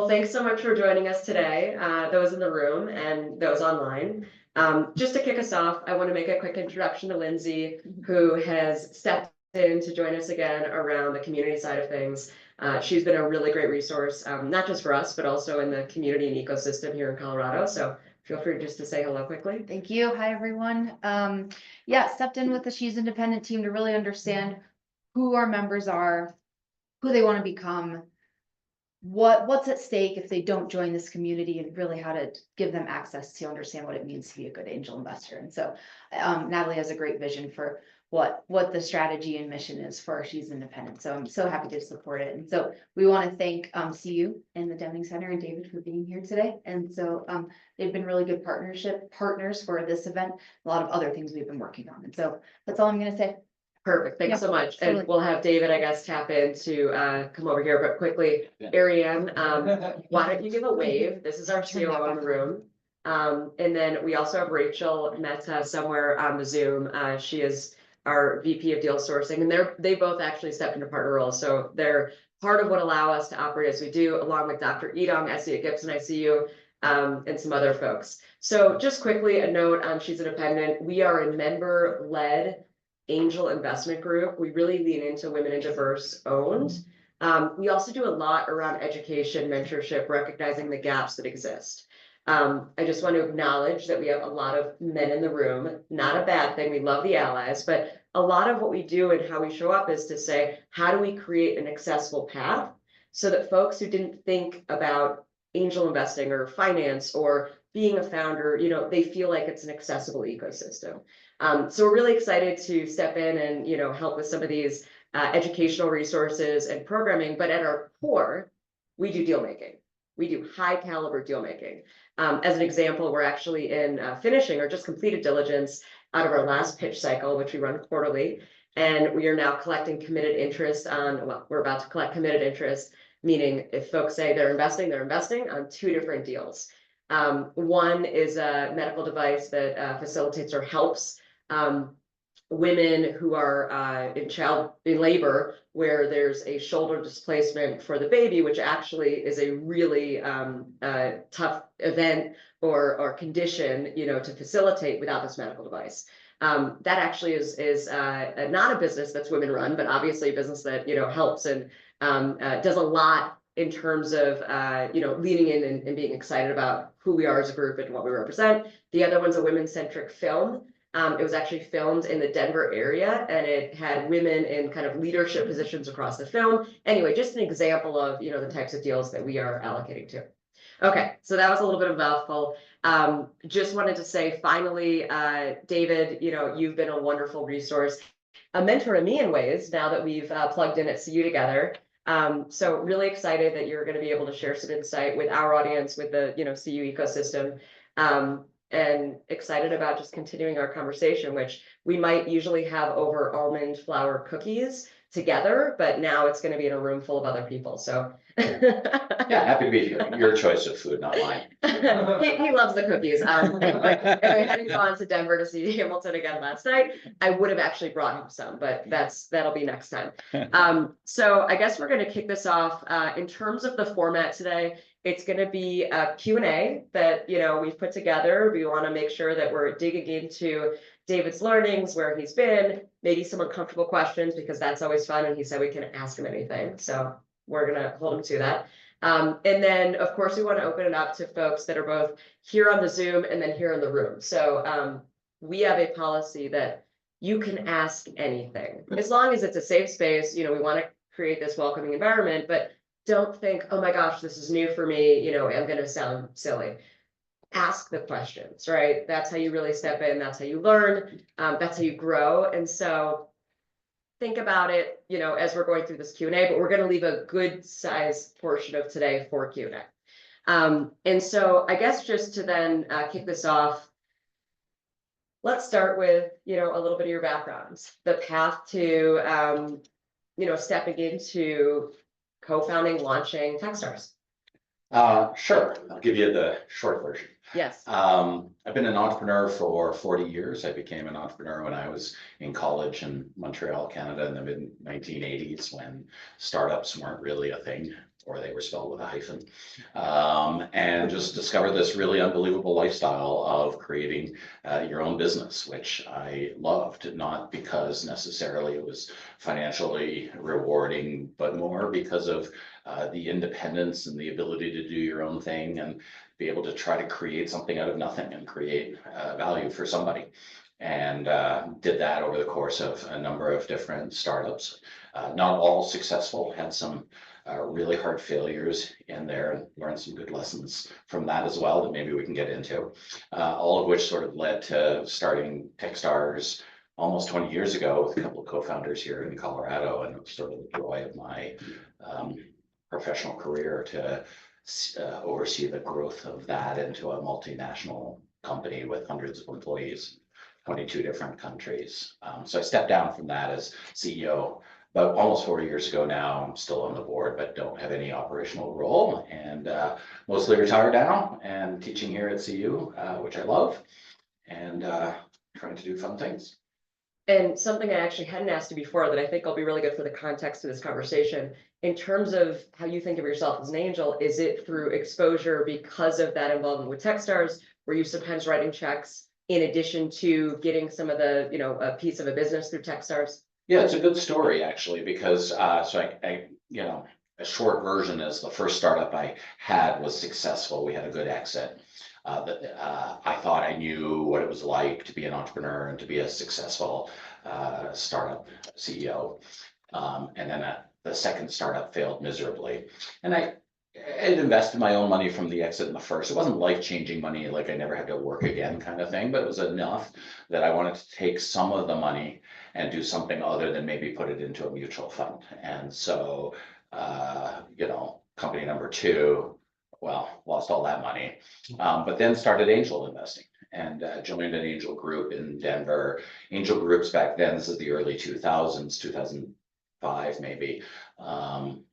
thanks so much for joining us today, those in the room and those online. Just to kick us off, I want to make a quick introduction to Lindsay, who has stepped in to join us again around the community side of things. She's been a really great resource, not just for us, but also in the community and ecosystem here in Colorado. So feel free just to say hello quickly. Thank you. Hi, everyone. Yeah, stepped in with the She's Independent team to really understand who our members are, who they want to become, what's at stake if they don't join this community, and really how to give them access to understand what it means to be a good angel investor. And so Natalie has a great vision for what the strategy and mission is for She's Independent. So I'm so happy to support it. And so we want to thank CU and the Deming Center and David for being here today. And so they've been really good partners for this event, a lot of other things we've been working on. And so that's all I'm going to say. Perfect. Thanks so much. Totally. And we'll have David, I guess, tap in to come over here, but quickly, Ariane, why don't you give a wave? This is our COO in the room. And then we also have Rachel Mehta somewhere on the Zoom. She is our VP of deal sourcing, and they both actually stepped into partner roles. So they're part of what allow us to operate as we do, along with Dr. Edong, SE at Gibson ICU, and some other folks. So just quickly, a note on She's Independent. We are a member-led angel investment group. We really lean into women and diverse owned. We also do a lot around education, mentorship, recognizing the gaps that exist. I just want to acknowledge that we have a lot of men in the room, not a bad thing. We love the allies, but a lot of what we do and how we show up is to say, how do we create an accessible path so that folks who didn't think about angel investing or finance or being a founder, they feel like it's an accessible ecosystem. So we're really excited to step in and, help with some of these educational resources and programming, but at our core, we do deal making. We do high caliber deal making. As an example, we're actually in finishing or just completed diligence out of our last pitch cycle, which we run quarterly. And we are now collecting committed interest we're about to collect committed interest, meaning if folks say they're investing on 2 different deals. One is a medical device that facilitates or helps women who are in labor, where there's a shoulder displacement for the baby, which actually is a really tough event or condition, to facilitate without this medical device. That actually is not a business that's women run, but obviously a business that, helps and does a lot in terms of, leaning in and being excited about who we are as a group and what we represent. The other one's a women-centric film. It was actually filmed in the Denver area, and it had women in kind of leadership positions across the film. Anyway, just an example of, the types of deals that we are allocating to. Okay, so that was a little bit of a mouthful. Just wanted to say, finally, David, you've been a wonderful resource, a mentor to me in ways now that we've plugged in at CU together. So really excited that you're going to be able to share some insight with our audience, with the, CU ecosystem. And excited about just continuing our conversation, which we might usually have over almond flour cookies together, but now it's going to be in a room full of other people. So yeah, happy to be here. Your choice of food, not mine. he loves the cookies. If I hadn't gone to Denver to see Hamilton again last night, I would have actually brought him some, but that'll be next time. So I guess we're going to kick this off. In terms of the format today, it's going to be a Q&A that, we've put together. We want to make sure that we're digging into David's learnings, where he's been, maybe some uncomfortable questions, because that's always fun. And he said we can ask him anything. So we're going to hold him to that. And then, of course, we want to open it up to folks that are both here on the Zoom and then here in the room. So we have a policy that you can ask anything, as long as it's a safe space. We want to create this welcoming environment, but don't think, oh my gosh, this is new for me. I'm going to sound silly. Ask the questions, right? That's how you really step in. That's how you learn. That's how you grow. And so think about it, as we're going through this Q&A, but we're going to leave a good size portion of today for Q&A. And so I guess just to then kick this off, let's start with, a little bit of your backgrounds, the path to, stepping into co-founding, launching Techstars. Sure. I'll give you the short version. Yes. I've been an entrepreneur for 40 years. I became an entrepreneur when I was in college in Montreal, Canada in the mid-1980s, when startups weren't really a thing. or they were spelled with a hyphen. And just discovered this really unbelievable lifestyle of creating your own business, which I loved, not because necessarily it was financially rewarding, but more because of the independence and the ability to do your own thing and be able to try to create something out of nothing and create value for somebody. And did that over the course of a number of different startups. Not all successful, had some really hard failures in there and learned some good lessons from that as well that maybe we can get into. All of which sort of led to starting Techstars almost 20 years ago with a couple of co-founders here in Colorado, and it was sort of the joy of my professional career to oversee the growth of that into a multinational company with hundreds of employees, 22 different countries. So I stepped down from that as CEO about almost 4 years ago now. I'm still on the board, but don't have any operational role, and mostly retired now and teaching here at CU, which I love, and trying to do fun things. And something I actually hadn't asked you before that I think will be really good for the context of this conversation, in terms of how you think of yourself as an angel, is it through exposure because of that involvement with Techstars? Were you sometimes writing checks in addition to getting some of the, a piece of a business through Techstars? Yeah, it's a good story actually, because so I a short version is the first startup I had was successful. We had a good exit. I thought I knew what it was like to be an entrepreneur and to be a successful startup CEO. And then the second startup failed miserably. And I had invested my own money from the exit in the first. It wasn't life-changing money, like I never had to work again kind of thing, but it was enough that I wanted to take some of the money and do something other than maybe put it into a mutual fund. And so, company number two, well, lost all that money, but then started angel investing and joined an angel group in Denver. Angel groups back then, this is the early 2000s, 2005 maybe,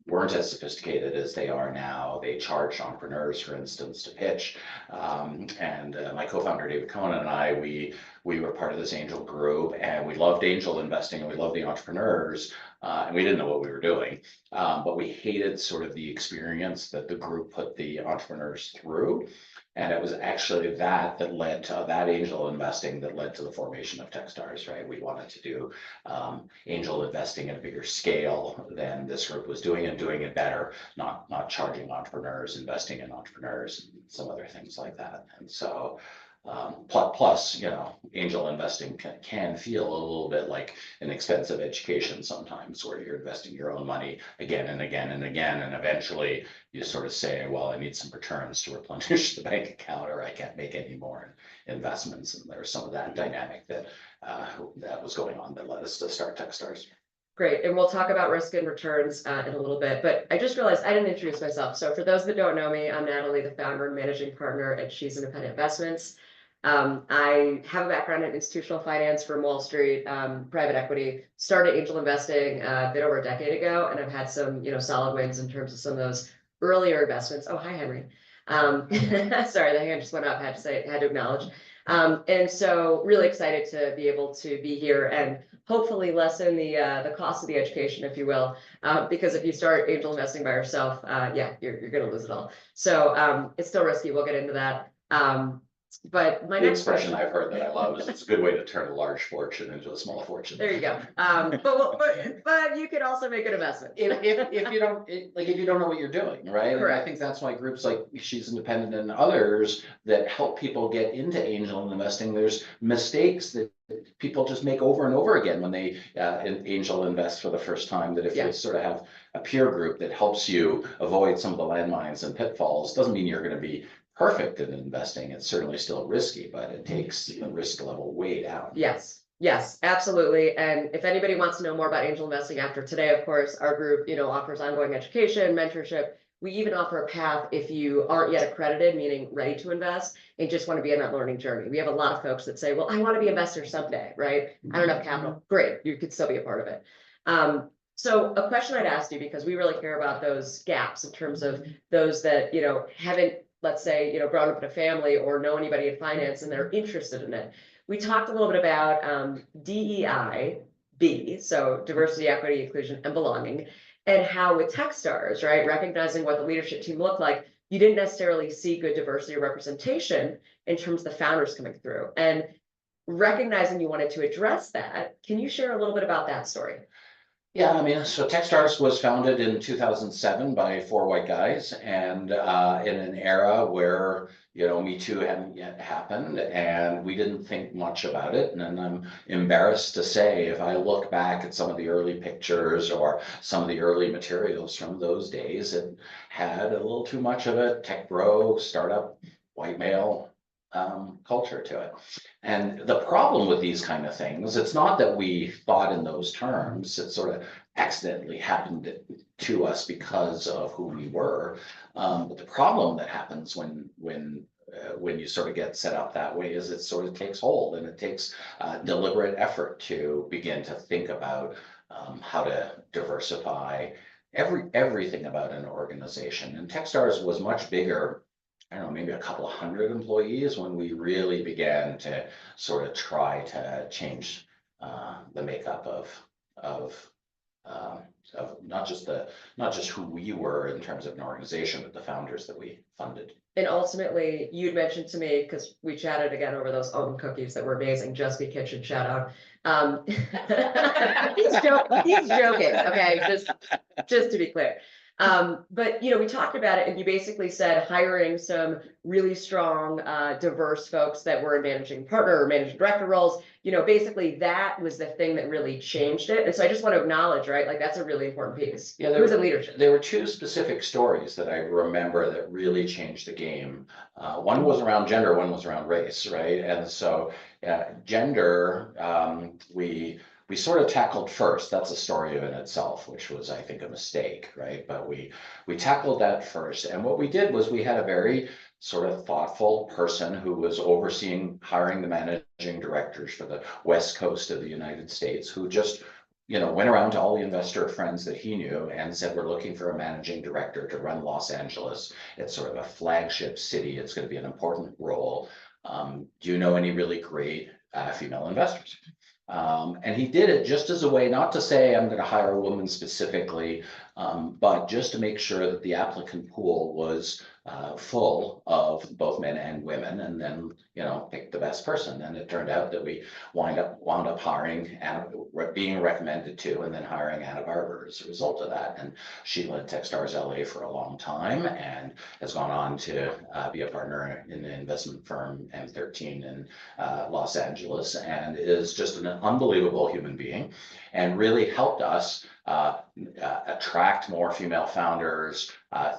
weren't as sophisticated as they are now. They charged entrepreneurs, for instance, to pitch. And my co-founder David Brown and I, we were part of this angel group, and we loved angel investing and we loved the entrepreneurs, and we didn't know what we were doing, but we hated sort of the experience that the group put the entrepreneurs through. And it was actually that led to that angel investing that led to the formation of Techstars, right? We wanted to do angel investing at a bigger scale than this group was doing, and doing it better, not charging entrepreneurs, investing in entrepreneurs, and some other things like that. And so plus, angel investing can feel a little bit like an expensive education sometimes, where you're investing your own money again and again and again, and eventually you sort of say, well, I need some returns to replenish the bank account, or I can't make any more investments. And there's some of that dynamic that was going on that led us to start Techstars. Great, and we'll talk about risk and returns in a little bit, but I just realized I didn't introduce myself. So for those that don't know me, I'm Natalie, the founder and managing partner at She's Independent Investments. I have a background in institutional finance from Wall Street, private equity, started angel investing a bit over a decade ago, and I've had some, solid wins in terms of some of those earlier investments. Oh, hi, Henry. Sorry, the hand just went up, had to acknowledge. And so really excited to be able to be here and hopefully lessen the cost of the education, if you will, because if you start angel investing by yourself, you're going to lose it all. So it's still risky. We'll get into that. But my next expression I've heard that I love is it's a good way to turn a large fortune into a small fortune. There you go. But you could also make an investment if you don't know what you're doing, right? And I think that's why groups like She's Independent and others that help people get into angel investing. There's mistakes that people just make over and over again when they angel invest for the first time, that if you sort of have a peer group that helps you avoid some of the landmines and pitfalls, doesn't mean you're going to be perfect in investing. It's certainly still risky, but it takes the risk level way down. Yes, absolutely. And if anybody wants to know more about angel investing after today, of course, our group, offers ongoing education, mentorship. We even offer a path if you aren't yet accredited, meaning ready to invest, and just want to be on that learning journey. We have a lot of folks that say, well, I want to be investors someday, right? I don't have capital. Great, you could still be a part of it. So a question I'd ask you, because we really care about those gaps in terms of those that, haven't, let's say, grown up in a family or know anybody in finance and they're interested in it. We talked a little bit about DEI, so diversity, equity, inclusion, and belonging. And how with Techstars, right, recognizing what the leadership team looked like, you didn't necessarily see good diversity or representation in terms of the founders coming through. And recognizing you wanted to address that, can you share a little bit about that story? Yeah, I mean, so Techstars was founded in 2007 by 4 white guys, and in an era where, you know, Me Too hadn't yet happened, and we didn't think much about it. And I'm embarrassed to say, if I look back at some of the early pictures or some of the early materials from those days, it had a little too much of a tech bro, startup, white male culture to it. And the problem with these kind of things, it's not that we thought in those terms, it sort of accidentally happened to us because of who we were. But the problem that happens when you sort of get set up that way is it sort of takes hold, and it takes deliberate effort to begin to think about how to diversify everything about an organization. And Techstars was much bigger, I don't know, maybe a couple of hundred employees when we really began to sort of try to change the makeup of not just who we were in terms of an organization, but the founders that we funded. And ultimately, you'd mentioned to me, because we chatted again over those almond cookies that were amazing, Just Be Kitchen shout out. He's joking, okay, just to be clear. But you know, we talked about it, and you basically said hiring some really strong, diverse folks that were in managing partner or managing director roles. You know, basically that was the thing that really changed it. And so I just want to acknowledge, right, like that's a really important piece. Yeah, Who's in leadership? There were 2 specific stories that I remember that really changed the game. One was around gender, one was around race, right? And so gender, we sort of tackled first. That's a story in itself, which was, I think, a mistake, right? But we tackled that first. And what we did was we had a very sort of thoughtful person who was overseeing hiring the managing directors for the West Coast of the United States, who just, you know, went around to all the investor friends that he knew and said, we're looking for a managing director to run Los Angeles. It's sort of a flagship city. It's going to be an important role. Do you know any really great female investors? And he did it just as a way, not to say I'm going to hire a woman specifically, but just to make sure that the applicant pool was full of both men and women, and then, you know, pick the best person. And it turned out that we wound up hiring and being recommended to, and then hiring Anna Barber as a result of that. And she led Techstars LA for a long time and has gone on to be a partner in the investment firm M13 in Los Angeles, and is just an unbelievable human being, and really helped us attract more female founders,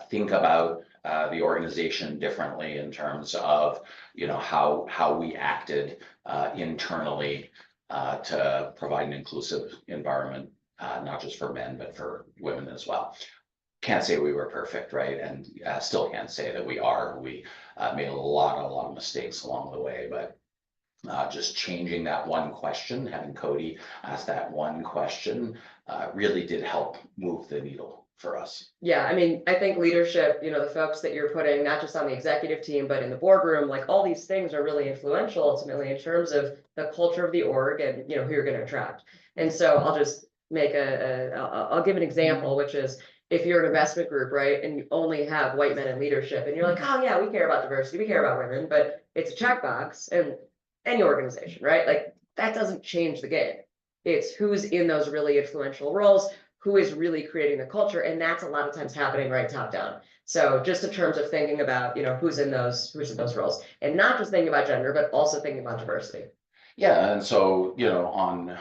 think about the organization differently in terms of, you know, how we acted internally to provide an inclusive environment, not just for men, but for women as well. Can't say we were perfect, right? And still can't say that we are. We made a lot of mistakes along the way, but just changing that one question, having Cody ask that one question, really did help move the needle for us. Yeah, I mean, I think leadership, you know, the folks that you're putting, not just on the executive team, but in the boardroom, like all these things are really influential ultimately in terms of the culture of the org and, you know, who you're going to attract. And so I'll just make I'll give an example, which is if you're an investment group, right, and you only have white men in leadership, and you're like, oh yeah, we care about diversity, we care about women, but it's a checkbox in any organization, right? Like that doesn't change the game. It's who's in those really influential roles, who is really creating the culture, and that's a lot of times happening right top down. So just in terms of thinking about, you know, who's in those roles, and not just thinking about gender, but also thinking about diversity. Yeah, and so, you know,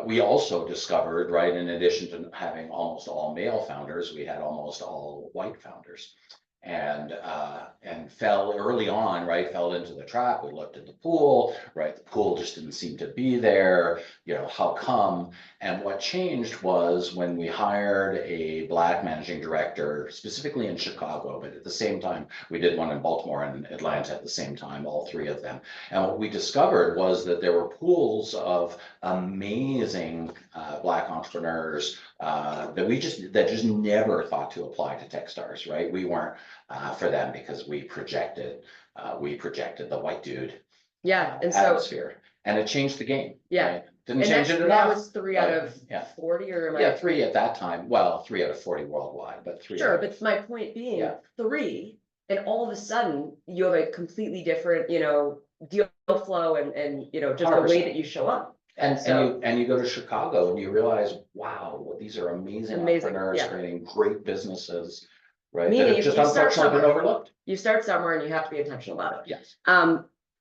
we also discovered, right, in addition to having almost all male founders, we had almost all white founders. And fell early on, right, fell into the trap. We looked at the pool, right, the pool just didn't seem to be there, you know, how come? And what changed was when we hired a Black managing director, specifically in Chicago, but at the same time, we did one in Baltimore and Atlanta at the same time, all 3 of them. And what we discovered was that there were pools of amazing Black entrepreneurs that just never thought to apply to Techstars, right? We weren't for them because we projected the white dude Yeah, and so atmosphere, and it changed the game. Yeah, right? Didn't And change that's, it that enough. was 3 out of Yeah. 40 or am I? Yeah, 3 at that time. Well, 3 out of 40 worldwide, but 3. Sure, out but of- my point being, Yeah. 3, and all of a sudden, you have a completely different, deal flow and, just the way 100%. that you show up. And So- you go to Chicago and you realize, wow, well, these are amazing Amazing, entrepreneurs yeah. creating great businesses, right? Meaning That you- have just you start unfortunately been somewhere. overlooked. You start somewhere and you have to be intentional about it. Yes.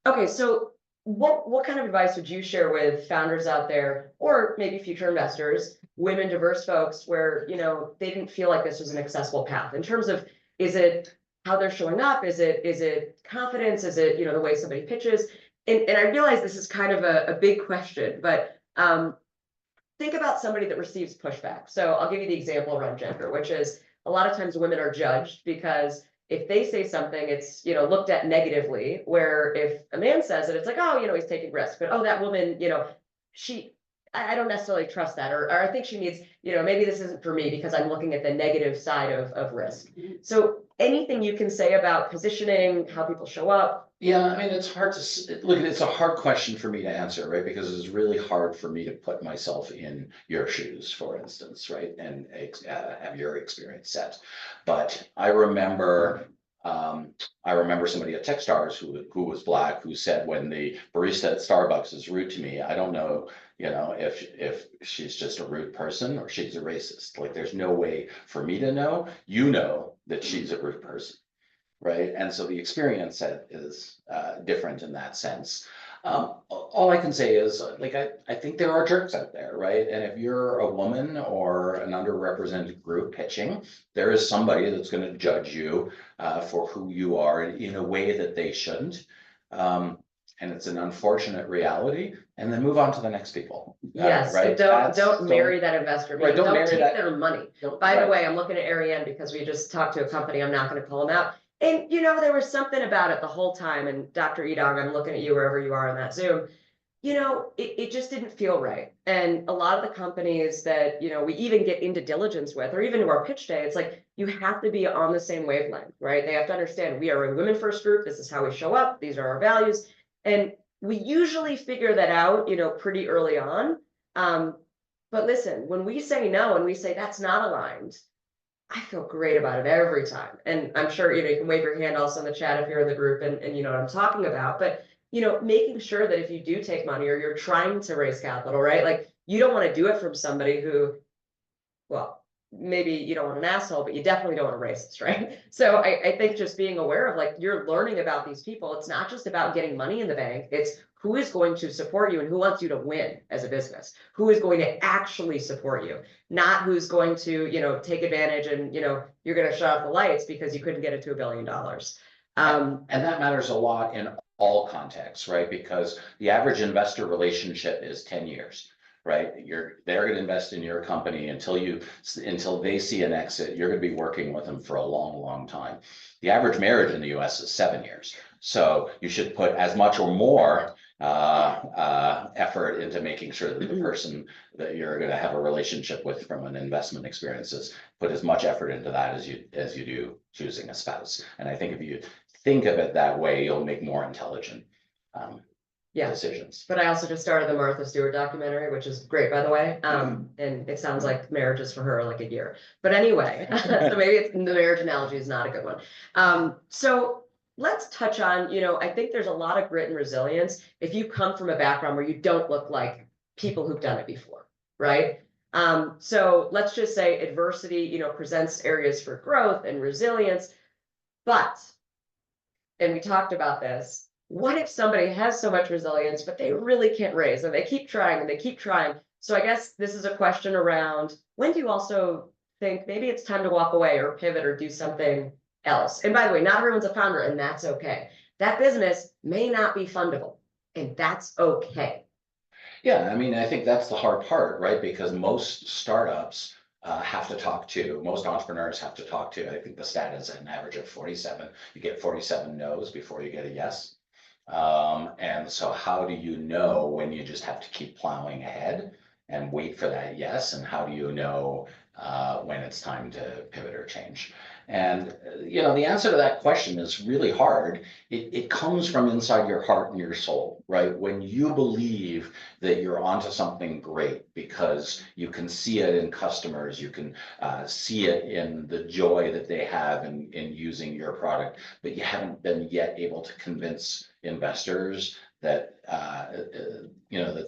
Okay, so what kind of advice would you share with founders out there, or maybe future investors, women, diverse folks, where, they didn't feel like this was an accessible path in terms of, is it how they're showing up? Is it confidence? Is it, the way somebody pitches? And I realize this is kind of a big question, but, think about somebody that receives pushback. So I'll give you the example around gender, which is a lot of times women are judged because if they say something, it's, looked at negatively, where if a man says it, it's like, oh, he's taking risks, but oh, that woman, I don't necessarily trust that, or I think she needs, maybe this isn't for me because I'm looking at the negative side of risk. So anything you can say about positioning, how people show up? Yeah, I mean, it's hard to look. It's a hard question for me to answer, right? Because it's really hard for me to put myself in your shoes, for instance, right? And have your experience set. But I remember somebody at Techstars who was Black, who said, when the barista at Starbucks is rude to me, I don't know, if she's just a rude person or she's a racist. Like, there's no way for me to know. That she's a rude person. Right, and so the experience set is different in that sense. All I can say is, like, I think there are jerks out there, right? And if you're a woman or an underrepresented group pitching, there is somebody that's going to judge you for who you are in a way that they shouldn't. And it's an unfortunate reality. And then move on to the next people. Yes, right? don't marry that investor. Right, don't marry take that- their money. Don't- By the right. way, I'm looking at Ariane because we just talked to a company. I'm not going to call them out. And there was something about it the whole time. And Dr. Edong, I'm looking at you wherever you are in that Zoom. It just didn't feel right. And a lot of the companies that, we even get into diligence with, or even to our pitch day, it's like, you have to be on the same wavelength, right? They have to understand we are a women first group. This is how we show up. These are our values. And we usually figure that out, pretty early on. But listen, when we say no, and we say that's not aligned, I feel great about it every time. And I'm sure, you can wave your hand also in the chat if you're in the group and you know what I'm talking about. But, making sure that if you do take money or you're trying to raise capital, right? Like, you don't want to do it from somebody who, well, maybe you don't want an asshole, but you definitely don't want a racist, right? So I think just being aware of, like, you're learning about these people. It's not just about getting money in the bank. It's who is going to support you and who wants you to win as a business, who is going to actually support you, not who's going to, take advantage and, you're going to shut off the lights because you couldn't get it to $1 billion. And that matters a lot in all contexts, right? Because the average investor relationship is 10 years, right? They're going to invest in your company until they see an exit. You're going to be working with them for a long, long time. The average marriage in the US is 7 years. So you should put as much or more effort into making sure that the person that you're going to have a relationship with from an investment experiences, put as much effort into that as you do choosing a spouse. And I think if you think of it that way, you'll make more intelligent decisions. But I also just started the Martha Stewart documentary, which is great, by the way. And it sounds like marriage is for her like a year. But anyway, so maybe the marriage analogy is not a good one. So let's touch on, I think there's a lot of grit and resilience if you come from a background where you don't look like people who've done it before, right? So let's just say adversity, presents areas for growth and resilience. But, and we talked about this, what if somebody has so much resilience, but they really can't raise and they keep trying and they keep trying? So I guess this is a question around, when do you also think maybe it's time to walk away or pivot or do something else? And by the way, not everyone's a founder, and that's okay. That business may not be fundable, and that's okay. Yeah, I mean, I think that's the hard part, right? Because most startups most entrepreneurs have to talk to, I think the stat is an average of 47. You get 47 no's before you get a yes. And so how do you know when you just have to keep plowing ahead and wait for that yes? And how do you know when it's time to pivot or change. And, the answer to that question is really hard. It comes from inside your heart and your soul, right? When you believe that you're onto something great because you can see it in customers, you can see it in the joy that they have in using your product, but you haven't been yet able to convince investors that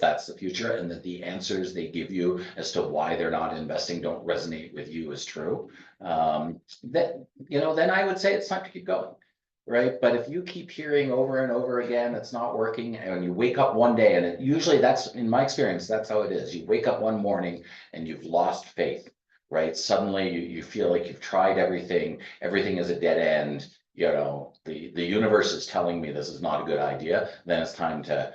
that's the future, and that the answers they give you as to why they're not investing don't resonate with you as true. Then I would say it's time to keep going, right? But if you keep hearing over and over again, it's not working, and you wake up one day, and usually that's, in my experience, that's how it is. You wake up one morning and you've lost faith, right? Suddenly you feel like you've tried everything is a dead end. The universe is telling me this is not a good idea. Then it's time to,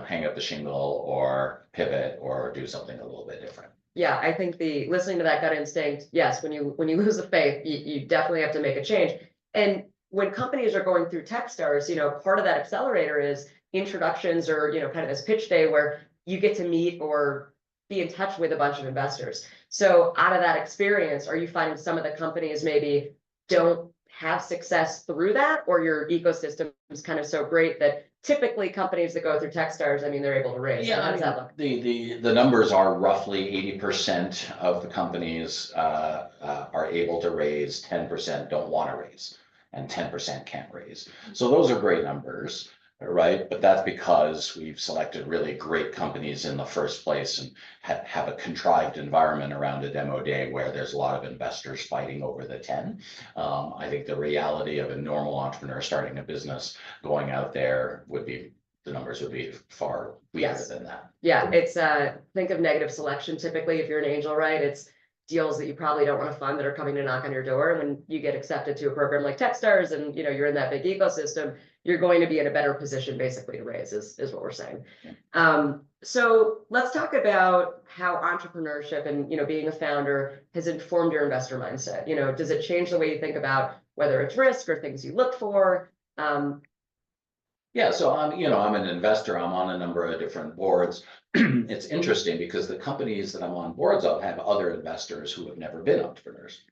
hang up the shingle or pivot or do something a little bit different. Yeah, I think listening to that gut instinct, yes, when you lose the faith, you definitely have to make a change. And when companies are going through Techstars, part of that accelerator is introductions or, kind of this pitch day where you get to meet or be in touch with a bunch of investors. So out of that experience, are you finding some of the companies maybe don't have success through that, or your ecosystem is kind of so great that typically companies that go through Techstars, I mean, they're able to raise? Yeah, how does that look? The numbers are roughly 80% of the companies are able to raise, 10% don't want to raise, and 10% can't raise. So those are great numbers, right? But that's because we've selected really great companies in the first place and have a contrived environment around a demo day where there's a lot of investors fighting over the 10. I think the reality of a normal entrepreneur starting a business going out there the numbers would be far weaker than that. Yeah, it's think of negative selection. Typically, if you're an angel, right, it's deals that you probably don't want to fund that are coming to knock on your door. And when you get accepted to a program like Techstars and you're in that big ecosystem, you're going to be in a better position basically to raise is what we're saying. Yeah. So let's talk about how entrepreneurship and being a founder has informed your investor mindset. Does it change the way you think about whether it's risk or things you look for? Yeah, so I'm an investor. I'm on a number of different boards. It's interesting because the companies that I'm on boards of have other investors who have never been entrepreneurs.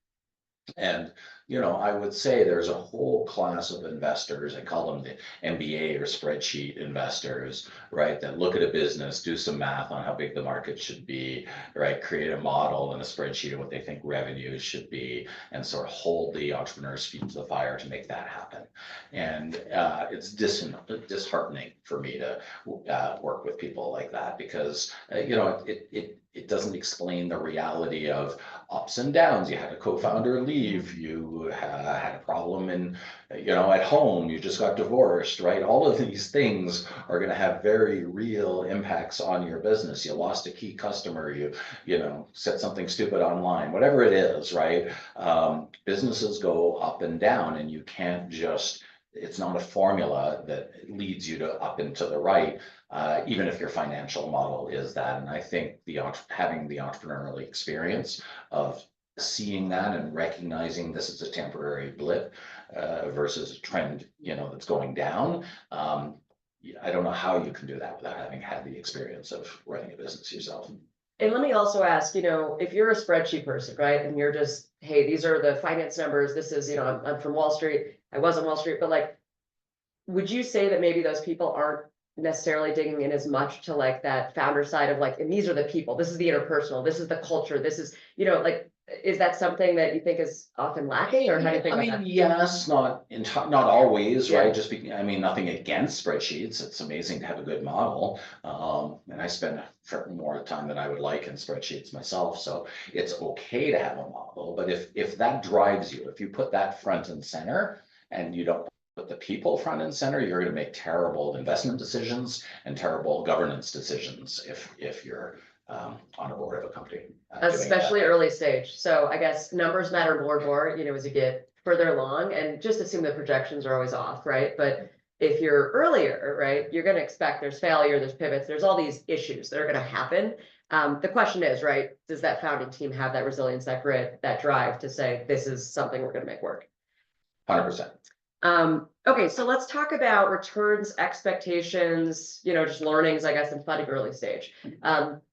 And, I would say there's a whole class of investors, I call them the MBA or spreadsheet investors, right? That look at a business, do some math on how big the market should be, right? Create a model and a spreadsheet of what they think revenues should be, and sort of hold the entrepreneur's feet to the fire to make that happen. And it's disheartening for me to work with people like that because, it doesn't explain the reality of ups and downs. You had a co-founder leave, you had a problem at home, you just got divorced, right? All of these things are going to have very real impacts on your business. You lost a key customer, you said something stupid online, whatever it is, right? Businesses go up and down, and you can't just, it's not a formula that leads you to up and to the right. Even if your financial model is that. And I think having the entrepreneurial experience of seeing that and recognizing this is a temporary blip versus a trend, that's going down. I don't know how you can do that without having had the experience of running a business yourself. And let me also ask, if you're a spreadsheet person, right, and you're just, hey, these are the finance numbers, this is, I'm from Wall Street, I was on Wall Street, but would you say that maybe those people aren't necessarily digging in as much to that founder side of and these are the people, this is the interpersonal, this is the culture, this is, is that something that you think is often lacking, or how do you think about that? Yes, not always, Yeah. right? Nothing against spreadsheets. It's amazing to have a good model. And I spend more time than I would like in spreadsheets myself. So it's okay to have a model, but if that drives you, if you put that front and center and you don't put the people front and center, you're going to make terrible investment decisions and terrible governance decisions if you're on a board of a company. Especially early stage. So I guess numbers matter more and more, as you get further along, and just assume the projections are always off, right? But if you're earlier, right, you're going to expect there's failure, there's pivots, there's all these issues that are going to happen. The question is, right, does that founding team have that resilience, that grit, that drive to say, this is something we're going to make work? 100%. Okay, so let's talk about returns, expectations, just learnings, I guess, in funding early stage.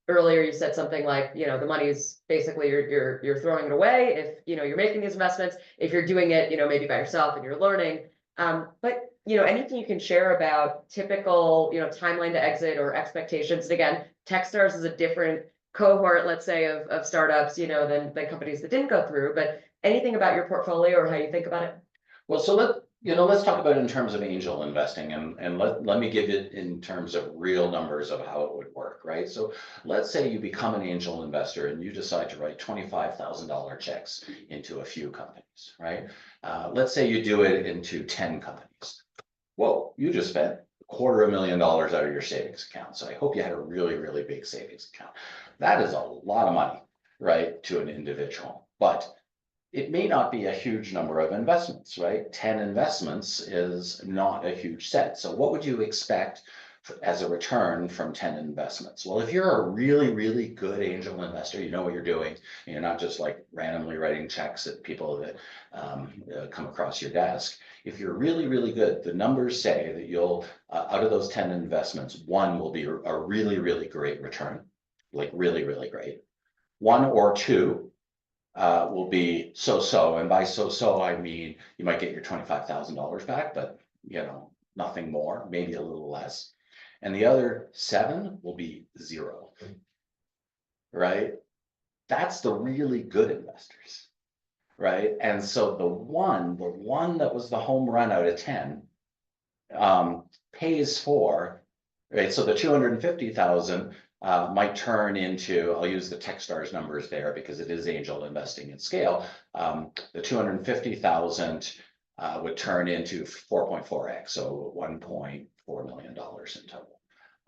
Earlier you said something like, the money's basically you're throwing it away if, you're making these investments, if you're doing it, maybe by yourself and you're learning. But, anything you can share about typical, timeline to exit or expectations. And again, Techstars is a different cohort, let's say, of startups, than companies that didn't go through, but anything about your portfolio or how you think about it? Well, so let's talk about it in terms of angel investing, and let me give it in terms of real numbers of how it would work, right? So let's say you become an angel investor and you decide to write $25,000 checks into a few companies, right? Let's say you do it into 10 companies. Whoa, you just spent $250,000 out of your savings account. So I hope you had a really, really big savings account. That is a lot of money, right, to an individual, but it may not be a huge number of investments, right? 10 investments is not a huge set. So what would you expect as a return from 10 investments? Well, if you're a really, really good angel investor, you know what you're doing, and you're not just like randomly writing checks at people that come across your desk. If you're really, really good, the numbers say that you'll, out of those 10 investments, one will be a really, really great return, like really, really great. One or two will be so-so, and by so-so, I mean, you might get your $25,000 back, but nothing more, maybe a little less. And the other 7 will be 0, right? That's the really good investors, right? And so the one that was the home run out of 10 pays for, right? So the 250,000 might turn into, I'll use the Techstars numbers there because it is angel investing at scale. The 250,000 would turn into 4.4x, so $1.4 million in total,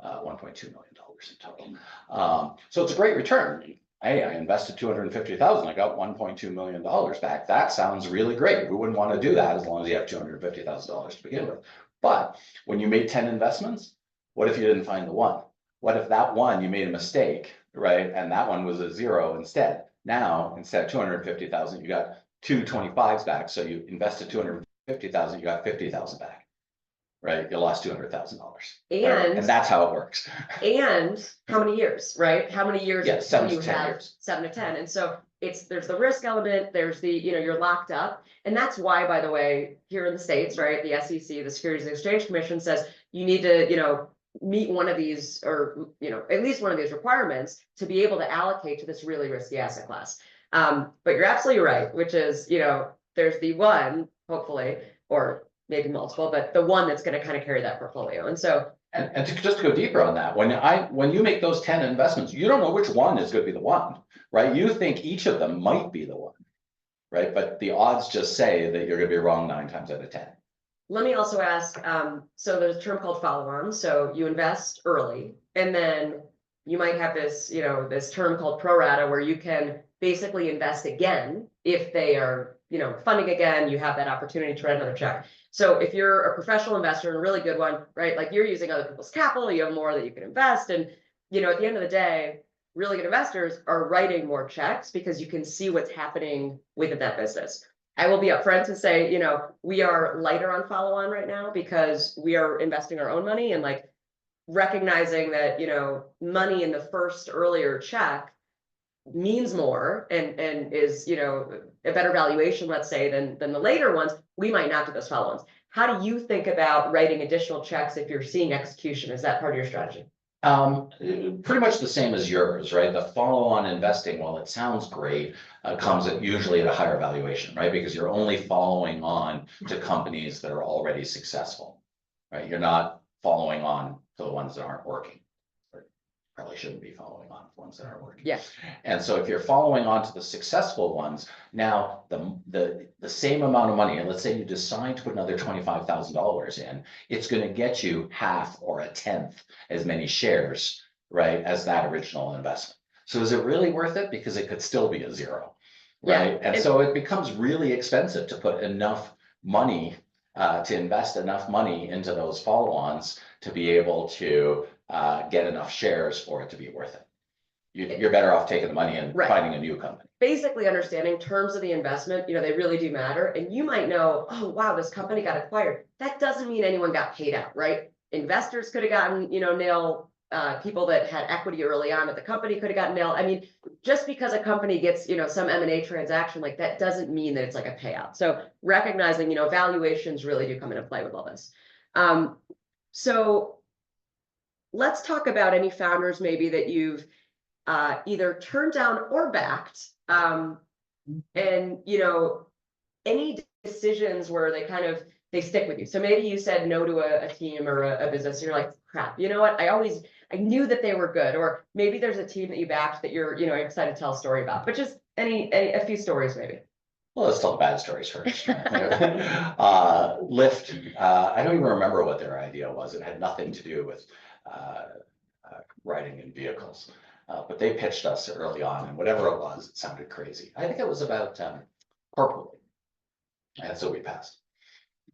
$1.2 million in total. So it's a great return. Hey, I invested 250,000, I got $1.2 million back. That sounds really great. We wouldn't want to do that as long as you have $250,000 to begin with. But when you made 10 investments, what if you didn't find the one? What if that one, you made a mistake, right? And that one was a 0 instead. Now, instead of 250,000, you got 225s back. So you invested 250,000, you got 50,000 back, right? You lost $200,000. And that's how it works. And how many years, right? How many years? Yeah, 7 do to you 10 have? years. 7 to 10. And so there's the risk element, there's the, you're locked up. And that's why, by the way, here in the States, right, the SEC, the Securities and Exchange Commission says you need to, meet one of these, or at least one of these requirements to be able to allocate to this really risky asset class. But you're absolutely right, which is, there's the one, hopefully, or maybe multiple, but the one that's going to kind of carry that portfolio. And so, and just to go deeper on that, when you make those 10 investments, you don't know which one is going to be the one, right? You think each of them might be the one, right? But the odds just say that you're going to be wrong 9 times out of 10. Let me also ask, so there's a term called follow-on. So you invest early, and then you might have this, this term called pro rata, where you can basically invest again if they are, funding again, you have that opportunity to write another check. So if you're a professional investor and a really good one, right, like you're using other people's capital, you have more that you can invest. And, at the end of the day, really good investors are writing more checks because you can see what's happening within that business. I will be upfront to say, we are lighter on follow-on right now because we are investing our own money and like recognizing that, money in the first earlier check means more and is, a better valuation, let's say, than the later ones. We might not do those follow-ons. How do you think about writing additional checks if you're seeing execution? Is that part of your strategy? Pretty much the same as yours, right? The follow-on investing, while it sounds great, comes usually at a higher valuation, right? Because you're only following on to companies that are already successful, right? You're not following on to the ones that aren't working. Or probably shouldn't be following on to the ones that aren't working. Yeah. And so if you're following on to the successful ones, now the same amount of money, and let's say you decide to put another $25,000 in, it's going to get you half or a tenth as many shares, right, as that original investment. So is it really worth it? Because it could still be a 0, right? Yeah. And so it becomes really expensive to put enough money, to invest enough money into those follow-ons to be able to get enough shares for it to be worth it. you're better off taking the money and Right. finding a new company. Basically understanding terms of the investment, they really do matter. And you might know, oh, wow, this company got acquired. That doesn't mean anyone got paid out, right? Investors could have gotten, nail, people that had equity early on at the company could have gotten nailed. I mean, just because a company gets, some M&A transaction, like that doesn't mean that it's like a payout. So recognizing, valuations really do come into play with all this. So let's talk about any founders maybe that you've either turned down or backed. And, any decisions where they stick with you. So maybe you said no to a team or a business, and you're like, crap, you know what? I knew that they were good. Or maybe there's a team that you backed that you're, excited to tell a story about, but just a few stories maybe. Well, let's tell the bad stories first. Lyft, I don't even remember what their idea was. It had nothing to do with riding in vehicles. But they pitched us early on, and whatever it was, it sounded crazy. I think it was about corporate. And so we passed.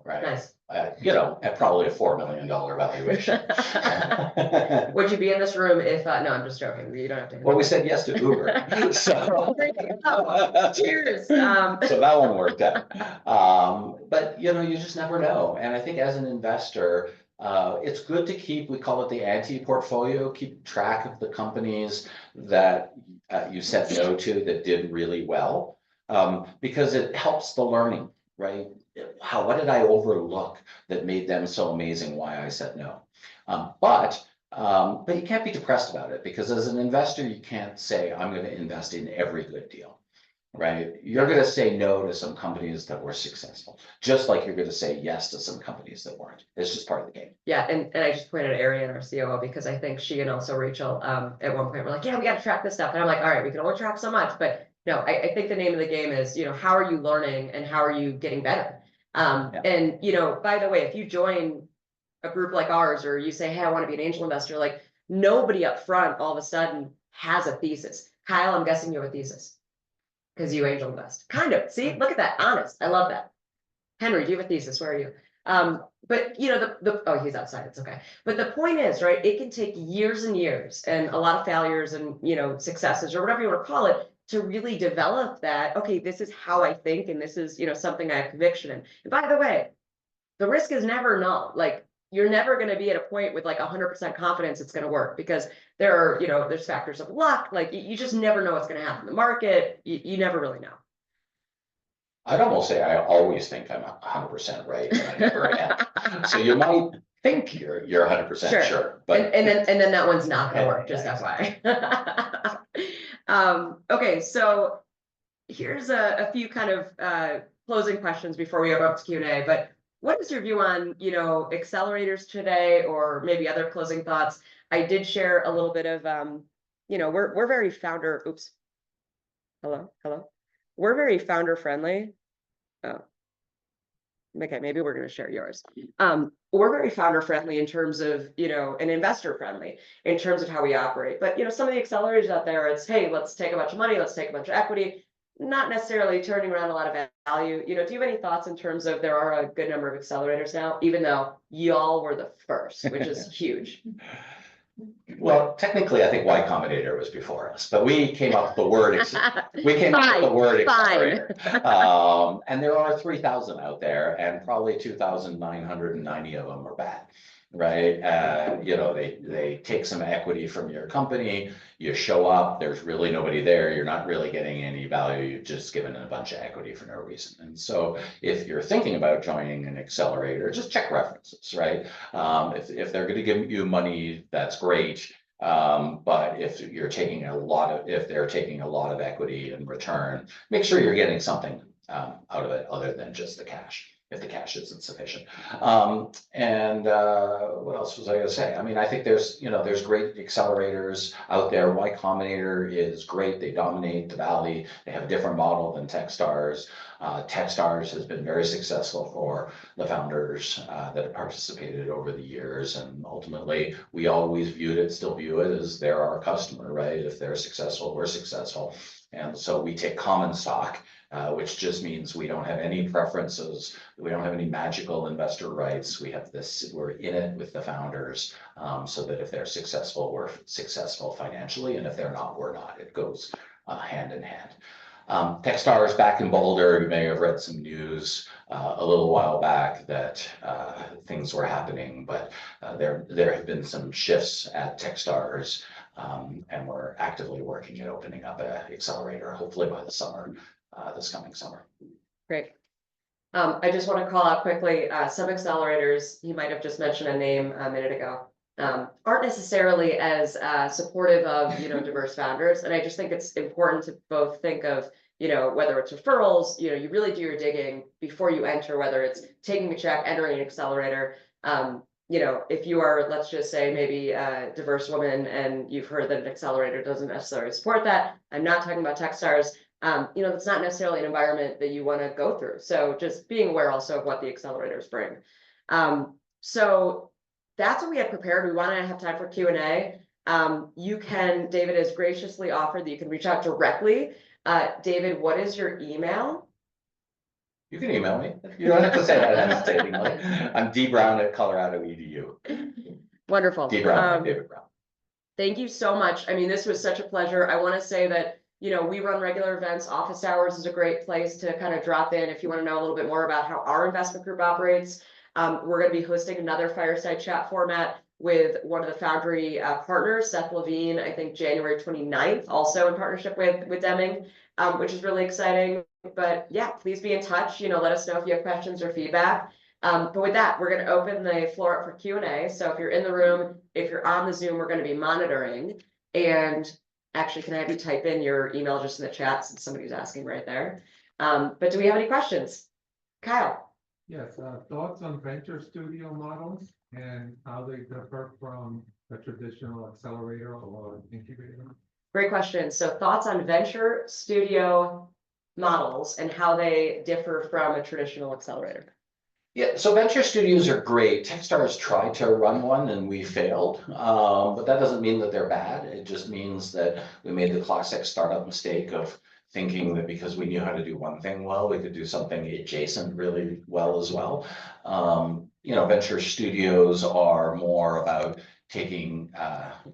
Right. Nice. At probably a $4 million valuation. Would you be in this room if, no, I'm just joking. You don't have to. Well, we said yes to Uber. So. Cheers. So that one worked out. But you just never know. And I think as an investor, it's good to keep, we call it the anti-portfolio, keep track of the companies that you said no to that did really well, because it helps the learning, right? What did I overlook that made them so amazing? Why I said no. But you can't be depressed about it, because as an investor, you can't say, I'm going to invest in every good deal, right? You're going to say no to some companies that were successful, just like you're going to say yes to some companies that weren't. It's just part of the game. Yeah, and I just pointed at Arian, our COO, because I think she and also Rachel at one point were like, yeah, we got to track this stuff. And I'm like, all right, we can only track so much. But no, I think the name of the game is, how are you learning and how are you getting better? And, by the way, if you join a group like ours, or you say, hey, I want to be an angel investor, like nobody up front all of a sudden has a thesis. Kyle, I'm guessing you have a thesis because you angel invest. Kind of. See, look at that. Honest. I love that. Henry, do you have a thesis? Where are you? But oh, he's outside. It's okay. But the point is, right, it can take years and years and a lot of failures and, successes or whatever you want to call it to really develop that. Okay, this is how I think. And this is, something I have conviction in. And by the way, the risk is never null. Like you're never going to be at a point with like 100% confidence it's going to work, because there are, there's factors of luck. Like you just never know what's going to happen in the market. You never really know. I'd almost say I always think I'm 100% right, and I never am. So you might think you're 100% sure, but and then that one's not going to work. Just FYI. Okay, so here's a few kind of closing questions before we open up to Q&A. But what is your view on accelerators today, or maybe other closing thoughts? I did share a little bit of we're very founder. Oops. Hello. We're very founder friendly. Oh, okay. Maybe we're going to share yours. We're very founder friendly in terms of, and investor friendly in terms of how we operate. But, some of the accelerators out there, it's, hey, let's take a bunch of money. Let's take a bunch of equity, not necessarily turning around a lot of value. Do you have any thoughts in terms of there are a good number of accelerators now, even though y'all were the first, which is huge? Well, technically, I think Y Combinator was before us, but we came up with the word. We came up with the word accelerator, and there are 3,000 out there, and probably 2,990 of them are bad, right? They take some equity from your company. You show up, there's really nobody there. You're not really getting any value. You've just given a bunch of equity for no reason. And so if you're thinking about joining an accelerator, just check references, right? If they're going to give you money, that's great. But if they're taking a lot of equity in return, make sure you're getting something out of it other than just the cash, if the cash isn't sufficient. What else was I going to say? I mean, I think there's great accelerators out there. Y Combinator is great. They dominate the Valley. They have a different model than Techstars. Techstars has been very successful for the founders that have participated over the years. And ultimately, we always still view it as they're our customer, right? If they're successful, we're successful. And so we take common stock which just means we don't have any preferences. We don't have any magical investor rights. We have this, we're in it with the founders, so that if they're successful, we're successful financially, and if they're not, we're not. It goes hand in hand. Techstars back in Boulder, you may have read some news a little while back that things were happening, but there have been some shifts at Techstars, and we're actively working at opening up an accelerator, hopefully by the summer, this coming summer. Great. I just want to call out quickly, some accelerators, you might have just mentioned a name a minute ago, aren't necessarily as supportive of, diverse founders. And I just think it's important to both think of, whether it's referrals, you really do your digging before you enter, whether it's taking a check, entering an accelerator. If you are, let's just say, maybe a diverse woman and you've heard that an accelerator doesn't necessarily support that. I'm not talking about Techstars. That's not necessarily an environment that you want to go through. So just being aware also of what the accelerators bring. So that's what we had prepared. We want to have time for Q&A. David has graciously offered that you can reach out directly. David, what is your email? You can email me. You don't have to say that hesitatingly. I'm dbrown@colorado.edu. Wonderful. David Brown. Thank you so much. I mean, this was such a pleasure. I want to say that, we run regular events. Office hours is a great place to kind of drop in if you want to know a little bit more about how our investment group operates. We're going to be hosting another fireside chat format with one of the Foundry partners, Seth Levine, I think January 29th, also in partnership with Deming, which is really exciting. But yeah, please be in touch. Let us know if you have questions or feedback. But with that, we're going to open the floor up for Q&A. So if you're in the room, if you're on the Zoom, we're going to be monitoring. And actually, can I have you type in your email just in the chat since somebody's asking right there? But do we have any questions? Kyle. Yes, thoughts on venture studio models and how they differ from a traditional accelerator or incubator? Great question. So thoughts on venture studio models and how they differ from a traditional accelerator. Yeah, so venture studios are great. Techstars tried to run one and we failed, but that doesn't mean that they're bad. It just means that we made the classic startup mistake of thinking that because we knew how to do one thing well, we could do something adjacent really well as well. Venture studios are more about taking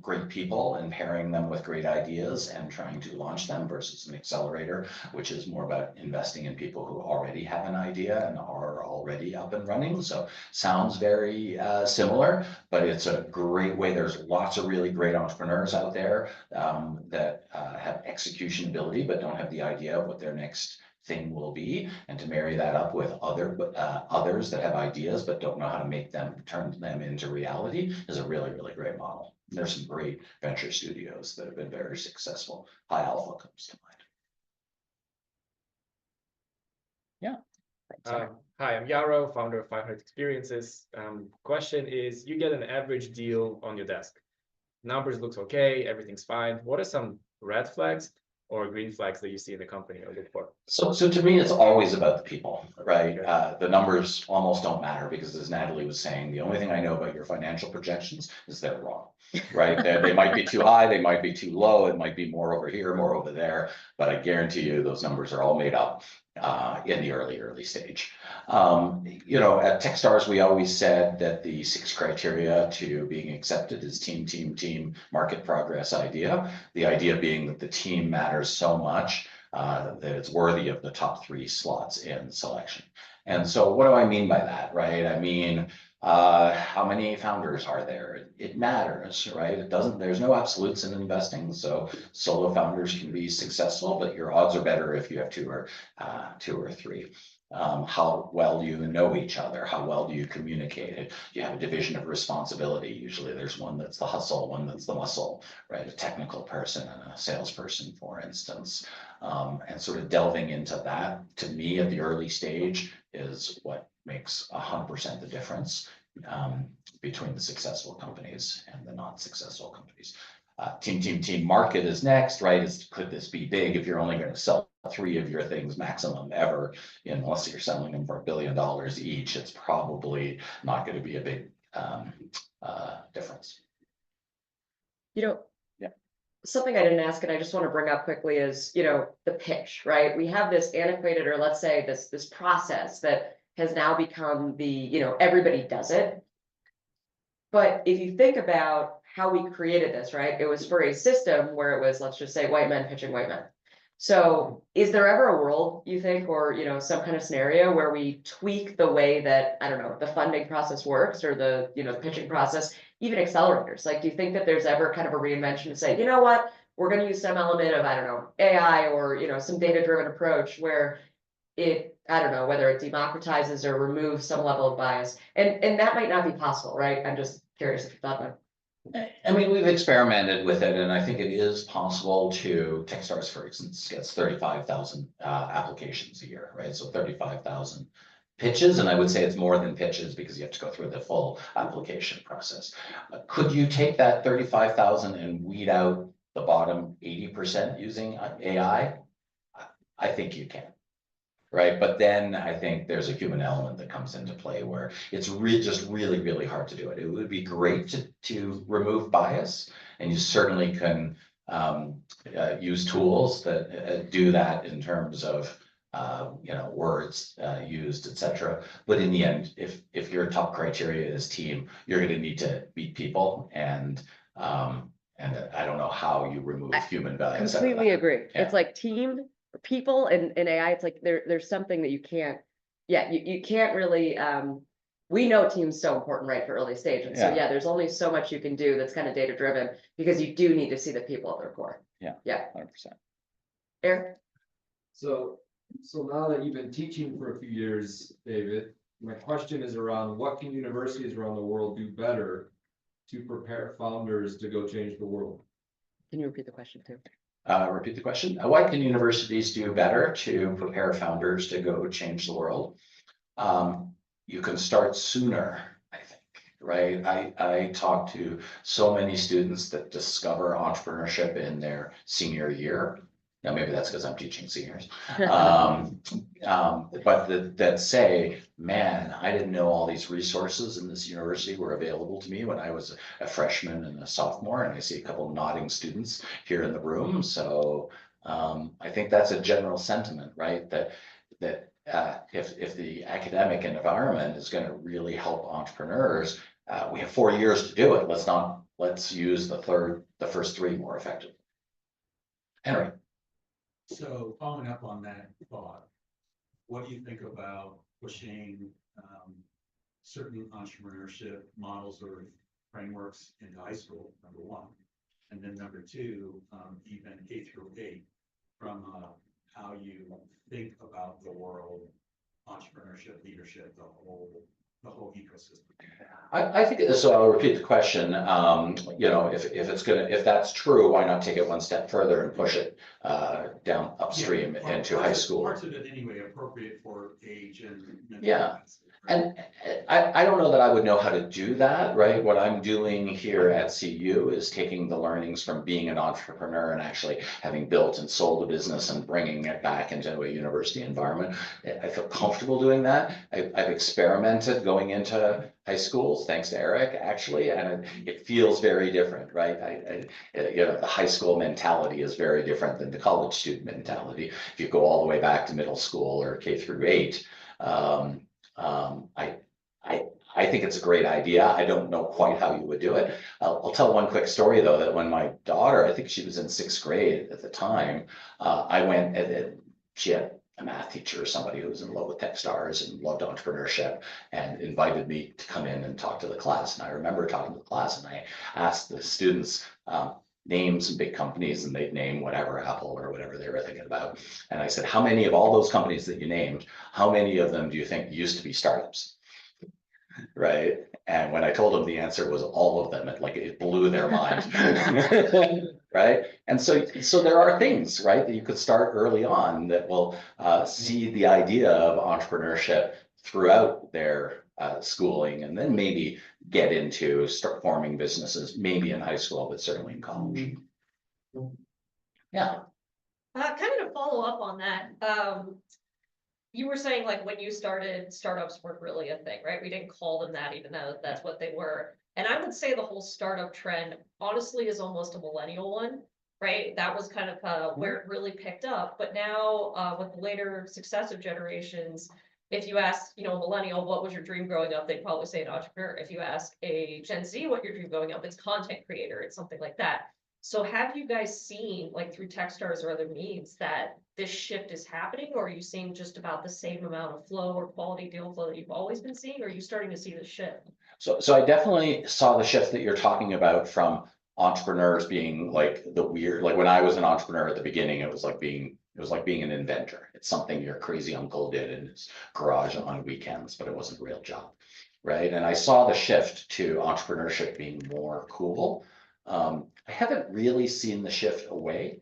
great people and pairing them with great ideas and trying to launch them versus an accelerator, which is more about investing in people who already have an idea and are already up and running. So sounds very similar, but it's a great way. There's lots of really great entrepreneurs out there that have execution ability, but don't have the idea of what their next thing will be, and to marry that up with others that have ideas but don't know how to turn them into reality is a really, really great model. There's some great venture studios that have been very successful. High Alpha comes to mind. Yeah. Hi, I'm Yarrow, founder of 500 Experiences. Question is, you get an average deal on your desk. Numbers looks okay, everything's fine. What are some red flags or green flags that you see in the company or look for? So to me, it's always about the people, right? The numbers almost don't matter because, as Natalie was saying, the only thing I know about your financial projections is they're wrong, right? They might be too high, they might be too low, it might be more over here, more over there, but I guarantee you those numbers are all made up in the early stage. At Techstars, we always said that the 6 criteria to being accepted is team, market progress, idea. The idea being that the team matters so much that it's worthy of the top 3 slots in selection. And so what do I mean by that, right? I mean, how many founders are there? It matters, right? There's no absolutes in investing. So solo founders can be successful, but your odds are better if you have 2 or 3. How well do you know each other? How well do you communicate? You have a division of responsibility. Usually there's one that's the hustle, one that's the muscle, right? A technical person and a salesperson, for instance. And sort of delving into that, to me, at the early stage is what makes 100% the difference between the successful companies and the non-successful companies. Team market is next, right? Could this be big? If you're only going to sell 3 of your things maximum ever, unless you're selling them for $1 billion each, it's probably not going to be a big difference. Yeah. something I didn't ask and I just want to bring up quickly is, the pitch, right? We have this antiquated, or let's say this process that has now become everybody does it. But if you think about how we created this, right? It was for a system where it was, let's just say, white men pitching white men. So is there ever a world, you think, or, some kind of scenario where we tweak the way that, I don't know, the funding process works, or the pitching process, even accelerators? Like, do you think that there's ever kind of a reinvention to say, you know what, we're going to use some element of, I don't know, AI, or, some data-driven approach where I don't know, whether it democratizes or removes some level of bias, and that might not be possible, right? I'm just curious if you thought that. I mean, we've experimented with it, and I think it is possible to, Techstars, for instance, gets 35,000 applications a year, right? So 35,000 pitches, and I would say it's more than pitches because you have to go through the full application process. Could you take that 35,000 and weed out the bottom 80% using AI? I think you can. Right, but then I think there's a human element that comes into play where it's just really, really hard to do it. It would be great to remove bias, and you certainly can use tools that do that in terms of words used, etc. But in the end, if your top criteria is team, you're going to need to beat people, and I don't know how you remove human bias. Completely agree. Yeah. It's like team, people, and AI. It's like there's something that you can't. Yeah, you can't really. We know team's so important, right, for early stage, and so Yeah. there's only so much you can do that's kind of data driven, because you do need to see the people at their core. Yeah. 100%. Eric. So now that you've been teaching for a few years, David, my question is around what can universities around the world do better to prepare founders to go change the world? Can you repeat the question too? Repeat the question. What can universities do better to prepare founders to go change the world? You can start sooner, I think, right? I talk to so many students that discover entrepreneurship in their senior year. Now, maybe that's because I'm teaching seniors. But that say, man, I didn't know all these resources in this university were available to me when I was a freshman and a sophomore, and I see a couple of nodding students here in the room. So I think that's a general sentiment, right? That if the academic environment is going to really help entrepreneurs, we have 4 years to do it. Let's use the first 3 more effectively. Henry. So following up on that thought, what do you think about pushing certain entrepreneurship models or frameworks into high school, number one? And then number two, even K through 8, from how you think about the world, entrepreneurship, leadership, the whole ecosystem. I think so. I'll repeat the question. If that's true, why not take it one step further and push it down upstream into high school? Parts of it anyway, appropriate for age and. Yeah. And I don't know that I would know how to do that, right? What I'm doing here at CU is taking the learnings from being an entrepreneur and actually having built and sold a business and bringing it back into a university environment. I feel comfortable doing that. I've experimented going into high schools, thanks to Eric, actually, and it feels very different, right? The high school mentality is very different than the college student mentality. If you go all the way back to middle school or K through 8, I think it's a great idea. I don't know quite how you would do it. I'll tell one quick story though, that when my daughter, I think she was in 6th grade at the time, I went and she had a math teacher or somebody who was in love with Techstars and loved entrepreneurship and invited me to come in and talk to the class. And I remember talking to the class and I asked the students, name some big companies, and they'd name whatever, Apple or whatever they were thinking about. And I said, how many of all those companies that you named, how many of them do you think used to be startups? Right. And when I told them the answer was all of them, it blew their mind. Right. And so there are things, right, that you could start early on that will see the idea of entrepreneurship throughout their schooling, and then maybe get into start forming businesses, maybe in high school, but certainly in college. Yeah. Kind of to follow up on that, you were saying like when you started, startups weren't really a thing, right? We didn't call them that, even though that's what they were. And I would say the whole startup trend honestly is almost a millennial one, right? That was kind of where it really picked up, but now with the later successive generations, if you ask, you know, a millennial, what was your dream growing up, they'd probably say an entrepreneur. If you ask a Gen Z, what your dream growing up, it's content creator, it's something like that. So have you guys seen, like through Techstars or other means, that this shift is happening, or are you seeing just about the same amount of flow or quality deal flow that you've always been seeing, or are you starting to see this shift? So I definitely saw the shift that you're talking about from entrepreneurs being like the weird, like when I was an entrepreneur at the beginning, it was like being an inventor. It's something your crazy uncle did in his garage on weekends, but it wasn't a real job, right? And I saw the shift to entrepreneurship being more cool. I haven't really seen the shift away.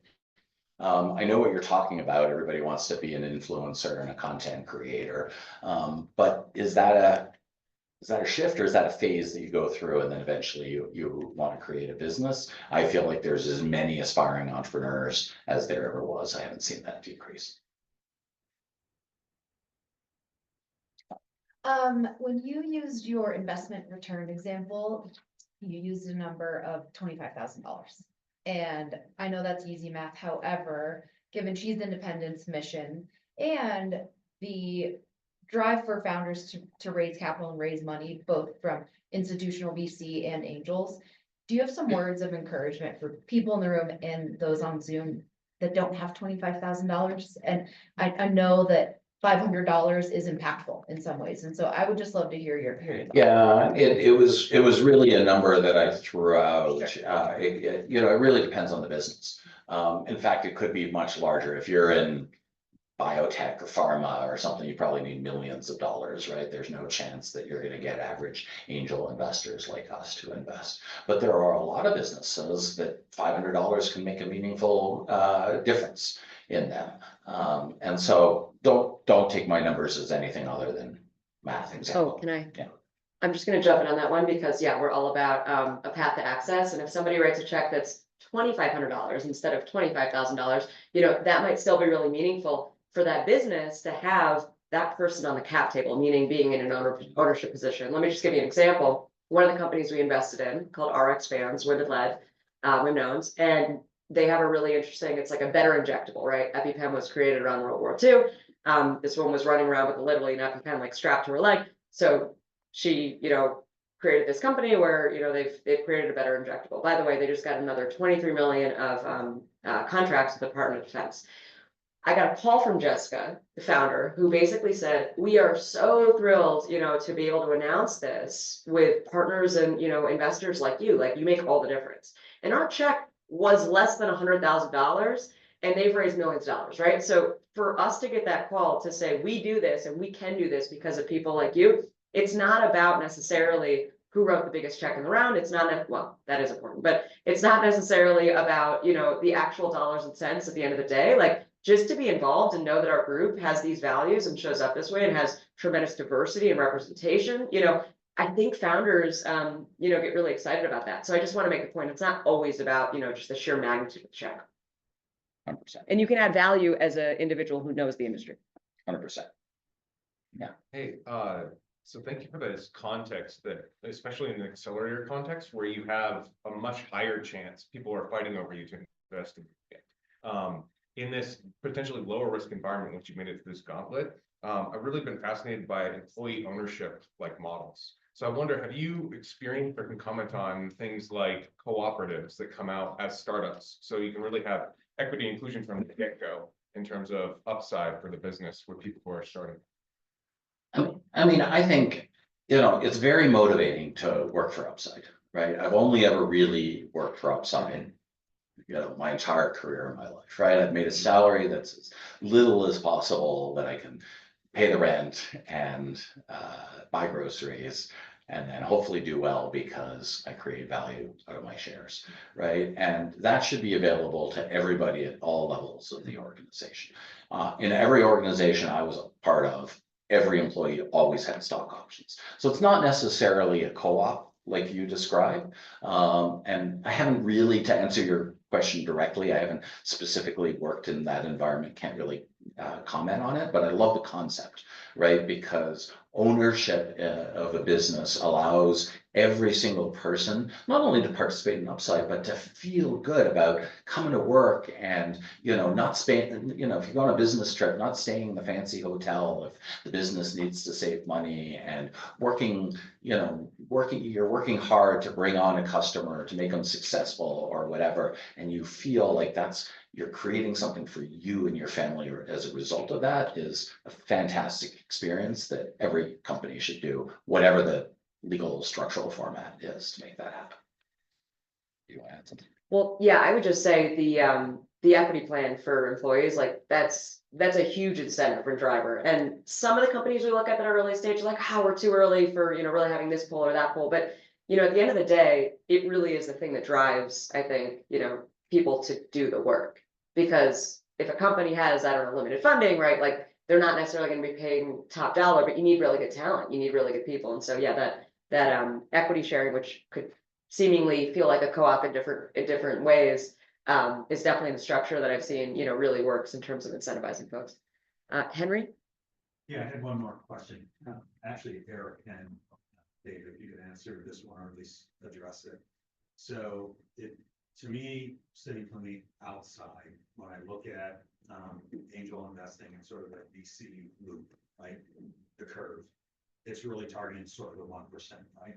I know what you're talking about. Everybody wants to be an influencer and a content creator. But is that a shift, or is that a phase that you go through and then eventually you want to create a business? I feel like there's as many aspiring entrepreneurs as there ever was. I haven't seen that decrease. When you used your investment return example, you used a number of $25,000. And I know that's easy math. However, given She's Independent's mission and the drive for founders to raise capital and raise money, both from institutional VC and angels, do you have some words of encouragement for people in the room and those on Zoom that don't have $25,000? And I know that $500 is impactful in some ways, and so I would just love to hear your thoughts. Yeah, it was really a number that I threw out. Sure. It really depends on the business. In fact, it could be much larger. If you're in biotech or pharma or something, you probably need millions of dollars, right? There's no chance that you're going to get average angel investors like us to invest. But there are a lot of businesses that $500 can make a meaningful difference in them. And so don't take my numbers as anything other than math example. Oh, can I? Yeah. I'm just gonna jump in on that one because, yeah, we're all about a path to access. And if somebody writes a check that's $2,500 instead of $25,000, you know, that might still be really meaningful for that business to have that person on the cap table, meaning being in an ownership position. Let me just give you an example. One of the companies we invested in called RX Fans, women led, women owned, and they have a really interesting, it's like a better injectable, right? EpiPen was created around World War II. This woman was running around with literally an EpiPen like strapped to her leg. So she, you know, created this company where, you know, they've created a better injectable. By the way, they just got another 23 million of contracts with the Department of Defense. I got a call from Jessica, the founder, who basically said, we are so thrilled, you know, to be able to announce this with partners and, you know, investors like you make all the difference. And our check was less than $100,000 and they've raised millions of dollars, right? So for us to get that call to say, we do this and we can do this because of people like you, it's not about necessarily who wrote the biggest check in the round. It's not, well, that is important, but it's not necessarily about, you know, the actual dollars and cents at the end of the day. Like, just to be involved and know that our group has these values and shows up this way and has tremendous diversity and representation, you know, I think founders, you know, get really excited about that. So I just want to make a point. It's not always about, you know, just the sheer magnitude of the check. 100%. And you can add value as an individual who knows the industry. 100%. Hey, so thank you for this context, that especially in the accelerator context where you have a much higher chance people are fighting over you to invest in this potentially lower risk environment, which you made it through this gauntlet. I've really been fascinated by employee ownership like models. So I wonder, have you experienced or can comment on things like cooperatives that come out as startups? So you can really have equity inclusion from the get-go in terms of upside for the business with people who are starting. I mean, I think, you know, it's very motivating to work for upside, right? I've only ever really worked for upside, you know, my entire career in my life, right? I've made a salary that's as little as possible that I can pay the rent and buy groceries, and then hopefully do well because I create value out of my shares, right? And that should be available to everybody at all levels of the organization. In every organization I was a part of, every employee always had stock options. So it's not necessarily a co-op like you described. And I haven't really, to answer your question directly, I haven't specifically worked in that environment, can't really comment on it, but I love the concept, right? Because ownership of a business allows every single person, not only to participate in upside, but to feel good about coming to work and, not spending, if you go on a business trip, not staying in the fancy hotel if the business needs to save money, and working, you're working hard to bring on a customer, to make them successful or whatever, and you feel like you're creating something for you and your family as a result of that, is a fantastic experience that every company should do, whatever the legal structural format is to make that happen. You want to add something? Well, yeah, I would just say the equity plan for employees, like that's a huge incentive for driver. And some of the companies we look at that are early stage, like, how we're too early for, really having this poll or that poll. But, at the end of the day, it really is the thing that drives, I think, people to do the work. Because if a company has, I don't know, limited funding, right, like they're not necessarily going to be paying top dollar, but you need really good talent, you need really good people. And so, yeah, that equity sharing, which could seemingly feel like a co-op in different ways, is definitely the structure that I've seen, really works in terms of incentivizing folks. Henry? Yeah, I had one more question. Actually, Eric and David, you could answer this one or at least address it. So to me, sitting from the outside, when I look at angel investing and sort of that VC loop, right, the curve, it's really targeting sort of the 1%, right?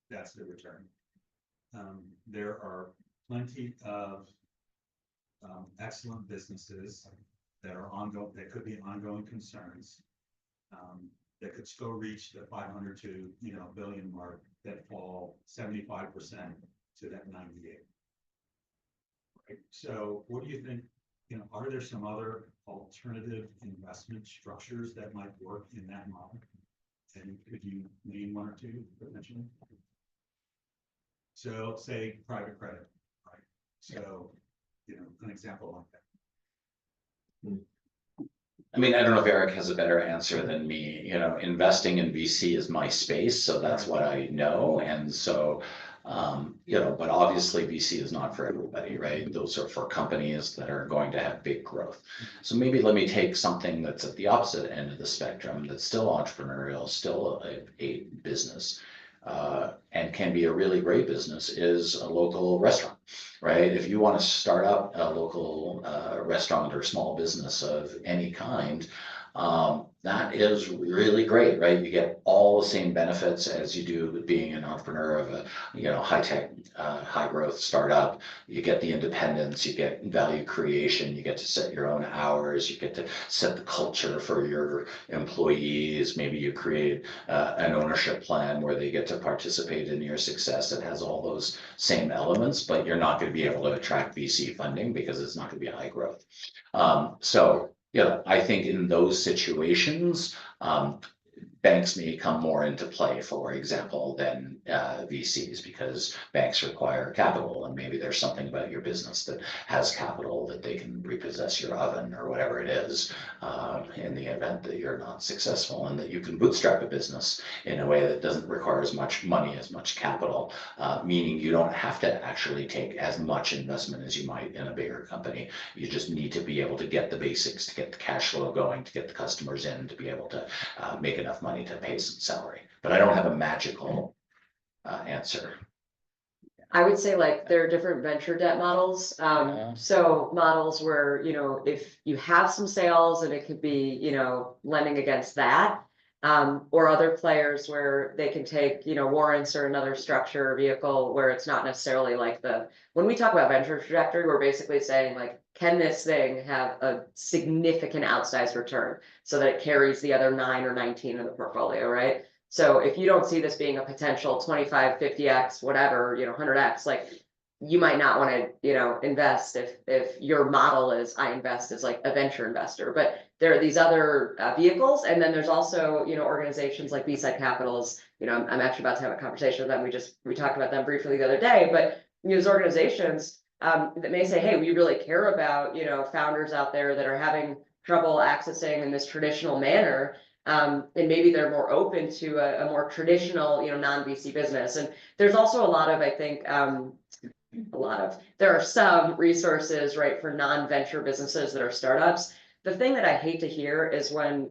That's the return. There are plenty of excellent businesses that are ongoing, that could be ongoing concerns, that could still reach the 500 to billion mark, that fall 75% to that 98. Right. So what do you think? Are there some other alternative investment structures that might work in that model? And could you name one or two potentially? So say private credit, right? So, an example like that. I mean, I don't know if Eric has a better answer than me. Investing in VC is my space, so that's what I know. And so, but obviously VC is not for everybody, right? Those are for companies that are going to have big growth. So maybe let me take something that's at the opposite end of the spectrum, that's still entrepreneurial, still a business, and can be a really great business, is a local restaurant, right? If you want to start up a local restaurant or small business of any kind, that is really great, right? You get all the same benefits as you do being an entrepreneur of a high tech, high growth startup. You get the independence, you get value creation, you get to set your own hours, you get to set the culture for your employees. Maybe you create an ownership plan where they get to participate in your success. It has all those same elements, but you're not going to be able to attract VC funding because it's not going to be high growth. So I think in those situations, banks may come more into play, for example, than VCs, because banks require capital, and maybe there's something about your business that has capital that they can repossess your oven or whatever it is, in the event that you're not successful, and that you can bootstrap a business in a way that doesn't require as much money, as much capital, meaning you don't have to actually take as much investment as you might in a bigger company. You just need to be able to get the basics, to get the cash flow going, to get the customers in, to be able to make enough money to pay some salary. But I don't have a magical answer. I would say like there are different venture debt models. So models where, if you have some sales and it could be, lending against that, or other players where they can take, warrants or another structure or vehicle where it's not necessarily like when we talk about venture trajectory, we're basically saying like, can this thing have a significant outsized return so that it carries the other 9 or 19 in the portfolio, right? So if you don't see this being a potential 25, 50x, whatever, 100x, like you might not want to, invest if your model is I invest as like a venture investor. But there are these other vehicles, and then there's also, organizations like B-Side Capitals. I'm actually about to have a conversation with them. We talked about them briefly the other day, but these organizations that may say, hey, we really care about, founders out there that are having trouble accessing in this traditional manner. And maybe they're more open to a more traditional, non-VC business. And there's also a lot of, I think, there are some resources, right, for non-venture businesses that are startups. The thing that I hate to hear is when,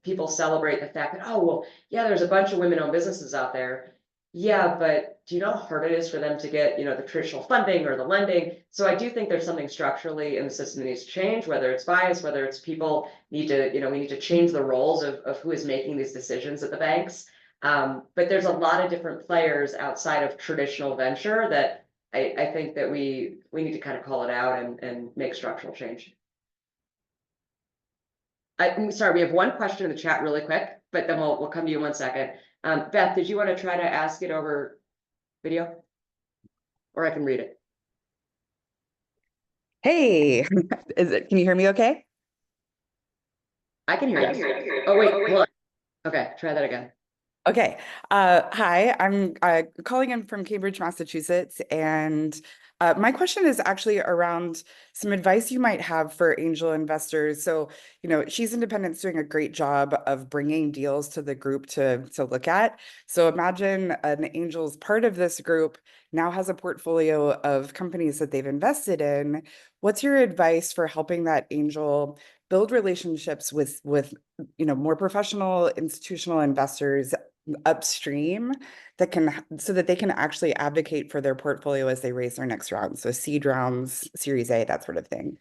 people celebrate the fact that, oh, well, yeah, there's a bunch of women-owned businesses out there. Yeah, but do you know how hard it is for them to get, the traditional funding or the lending? So I do think there's something structurally in the system that needs to change, whether it's bias, whether it's people need to, we need to change the roles of who is making these decisions at the banks. But there's a lot of different players outside of traditional venture that I think that we need to kind of call it out and make structural change. I'm sorry, we have one question in the chat really quick, but then we'll come to you in 1 second. Beth, did you want to try to ask it over video? Or I can read it. Hey, can you hear me okay? I can hear you. Oh, wait, hold on. Okay, try that again. Okay. Hi, I'm calling in from Cambridge, Massachusetts, and my question is actually around some advice you might have for angel investors. So, She's Independent's doing a great job of bringing deals to the group to look at. So imagine an angel's part of this group now has a portfolio of companies that they've invested in. What's your advice for helping that angel build relationships with more professional institutional investors upstream so that they can actually advocate for their portfolio as they raise their next round? So seed rounds, Series A, that sort of thing.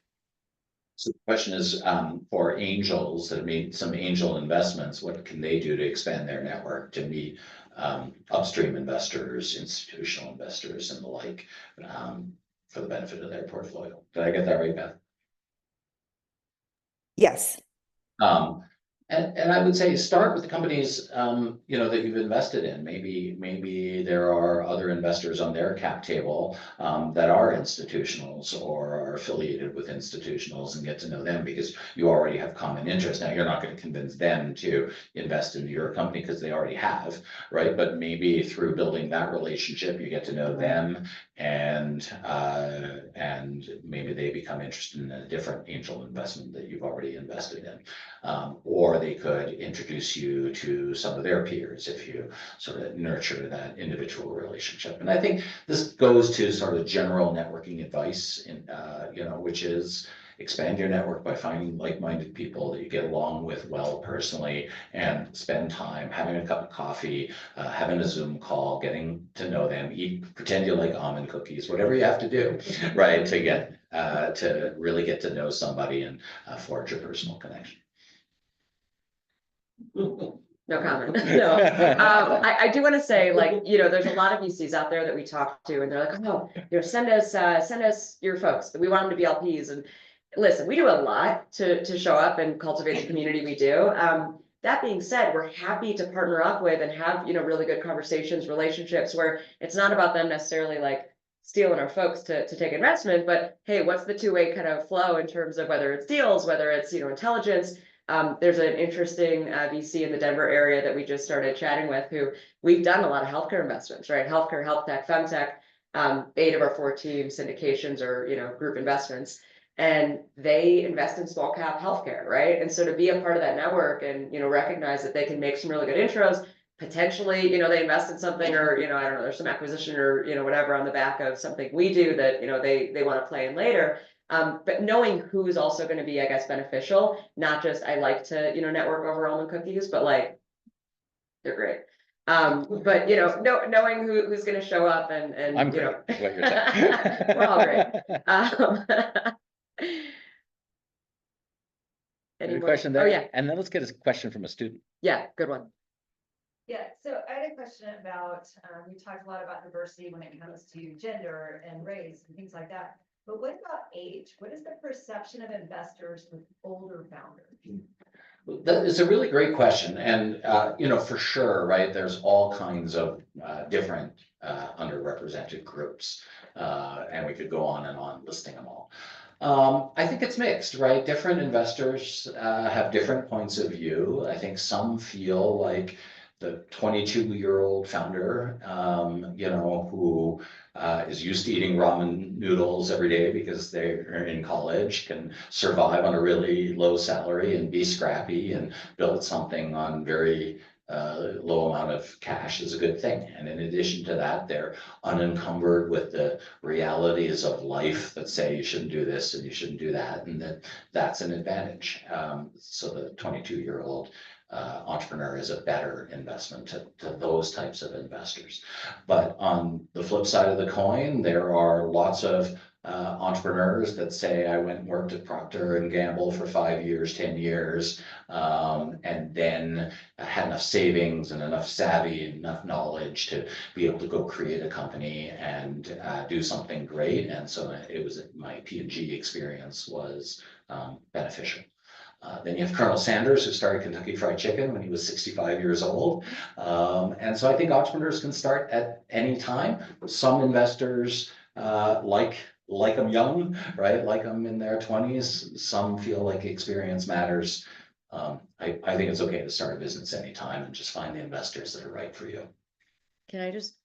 So the question is, for angels that made some angel investments, what can they do to expand their network to meet upstream investors, institutional investors and the like, for the benefit of their portfolio? Did I get that right, Beth? Yes. And I would say start with the companies, that you've invested in. Maybe there are other investors on their cap table that are institutionals or are affiliated with institutionals, and get to know them because you already have common interest. Now, you're not going to convince them to invest in your company because they already have, right? But maybe through building that relationship, you get to know them, and maybe they become interested in a different angel investment that you've already invested in. Or they could introduce you to some of their peers if you sort of nurture that individual relationship. And I think this goes to sort of general networking advice, which is expand your network by finding like-minded people that you get along with well personally, and spend time having a cup of coffee, having a Zoom call, getting to know them, pretend you like almond cookies, whatever you have to do, right, to really get to know somebody and forge a personal connection. No comment. No. I do want to say, there's a lot of VCs out there that we talk to, and they're like, oh, send us your folks. We want them to be LPs. And listen, we do a lot to show up and cultivate the community we do. That being said, we're happy to partner up with and have, really good conversations, relationships where it's not about them necessarily stealing our folks to take investment, but hey, what's the two-way kind of flow in terms of whether it's deals, whether it's, intelligence. There's an interesting VC in the Denver area that we just started chatting with, who we've done a lot of healthcare investments, right? Healthcare, health tech, femtech, 8 of our 14 syndications or, group investments, and they invest in small cap healthcare, right? And so to be a part of that network and, recognize that they can make some really good intros, potentially, they invest in something, or, I don't know, there's some acquisition or, whatever on the back of something we do that, they want to play in later. But knowing who's also going to be, I guess, beneficial, not just I like to, network over almond cookies, but they're great. But knowing who's going to show up and I'm great, is what you're saying. We're all great. Any question there? Oh, yeah. And then let's get a question from a student. Yeah, good one. Yeah, so I had a question about, we talked a lot about diversity when it comes to gender and race and things like that. But what about age? What is the perception of investors with older founders? That is a really great question. And, for sure, right, there's all kinds of different underrepresented groups. And we could go on and on listing them all. I think it's mixed, right? Different investors have different points of view. I think some feel like the 22-year-old founder, who is used to eating ramen noodles every day because they're in college, can survive on a really low salary and be scrappy and build something on very low amount of cash is a good thing. And in addition to that, they're unencumbered with the realities of life that say you shouldn't do this and you shouldn't do that, and that's an advantage. So the 22-year-old entrepreneur is a better investment to those types of investors. But on the flip side of the coin, there are lots of entrepreneurs that say, I went and worked at Procter and Gamble for 5 years, 10 years, and then had enough savings and enough savvy, and enough knowledge to be able to go create a company and do something great. And so it was, my P&G experience was beneficial. Then you have Colonel Sanders, who started Kentucky Fried Chicken when he was 65 years old. And so I think entrepreneurs can start at any time. Some investors like them young, right? Like them in their 20s. Some feel like experience matters. I think it's okay to start a business anytime and just find the investors that are right for you. Can I just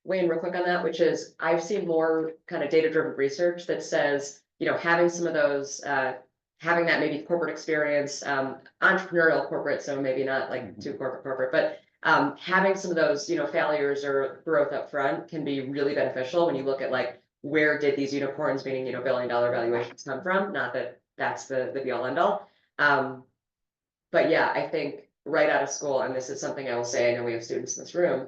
weigh in real quick on that, which is I've seen more kind of data-driven research that says, having some of those, having that maybe corporate experience, entrepreneurial corporate, so maybe not like too corporate, but having some of those, failures or growth up front can be really beneficial when you look at like, where did these unicorns, meaning, billion-dollar valuations come from? Not that that's the be all end all. But yeah, I think right out of school, and this is something I will say, I know we have students in this room,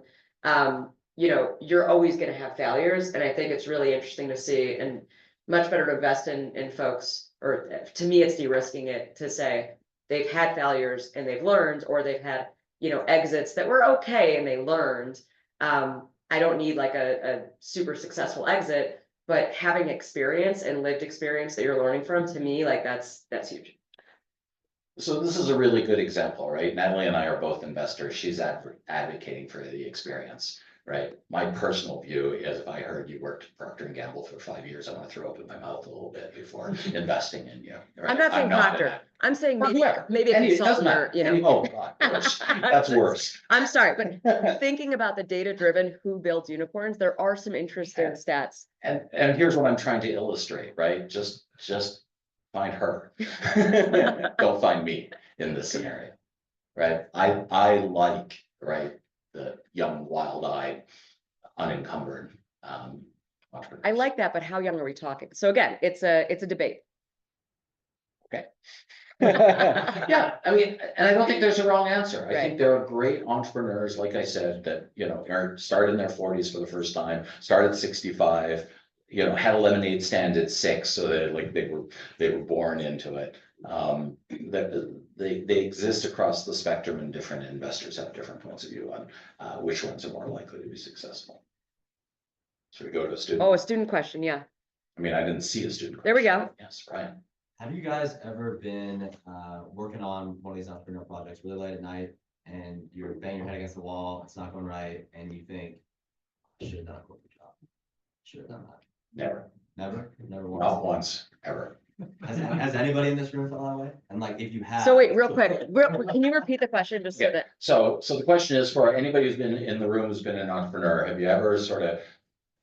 you're always going to have failures. And I think it's really interesting to see, and much better to invest in folks, or to me, it's de-risking it to say they've had failures and they've learned, or they've had, exits that were okay and they learned. I don't need like a super successful exit, but having experience and lived experience that you're learning from, to me, like that's huge. So this is a really good example, right? Natalie and I are both investors. She's advocating for the experience, right? My personal view is, if I heard you worked at Procter and Gamble for 5 years, I want to throw up in my mouth a little bit before investing in you. Right? I'm not saying Procter. I'm saying maybe a consultant, or, Oh, God, worse. That's worse. I'm sorry, but thinking about the data-driven who builds unicorns, there are some interesting stats. And here's what I'm trying to illustrate, right? Just find her. Don't find me in this scenario, right? I like, right, the young, wild-eyed, unencumbered entrepreneurs. I like that, but how young are we talking? So again, it's a debate. Okay. Yeah, I mean, and I don't think there's a wrong answer. I think there are great entrepreneurs, like I said, that, are started in their 40s for the first time, started at 65, had a lemonade stand at 6, so that like they were born into it. That they exist across the spectrum, and different investors have different points of view on which ones are more likely to be successful. Should we go to a student? Oh, a student question, yeah. I mean, I didn't see a student. There we go. Yes, Ryan. Have you guys ever been working on one of these entrepreneur projects really late at night, and you're banging your head against the wall, it's not going right, and you think, I should have done a corporate job. Should have done that. Never once. Not once, ever. Has anybody in this room felt that way? And like, if you have. So wait, real quick, can you repeat the question just so that? So the question is, for anybody who's been in the room, who's been an entrepreneur, have you ever sort of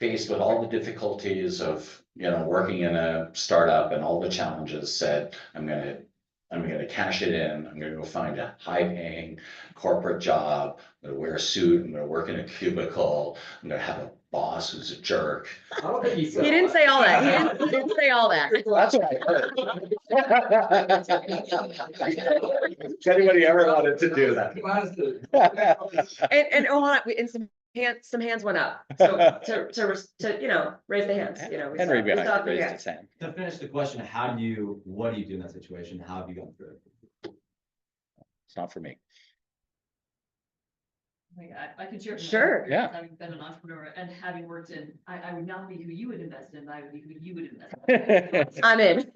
faced with all the difficulties of, working in a startup and all the challenges, said, I'm gonna cash it in. I'm gonna go find a high-paying corporate job. I'm gonna wear a suit. I'm gonna work in a cubicle. I'm gonna have a boss who's a jerk. I don't think he said He didn't say all that. He didn't say all that. That's what I heard. Has anybody ever wanted to do that? And hold on, some hands went up. So to raise the hands, we Henry saw behind the raised hands. his hand. To finish the question, what do you do in that situation? How have you gone through it? It's not for me. I could share. Sure. Yeah. Having been an entrepreneur and having worked in, I would not be who you would invest in, I would be who you would invest in. I'm in.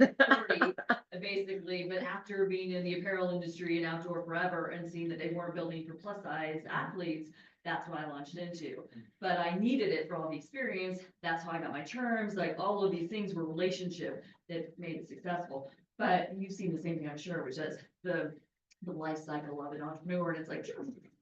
Basically, but after being in the apparel industry and outdoor forever and seeing that they weren't building for plus size athletes, that's what I launched into. But I needed it for all the experience. That's how I got my terms. Like all of these things were relationship that made it successful. But you've seen the same thing, I'm sure, which is the life cycle of an entrepreneur. And it's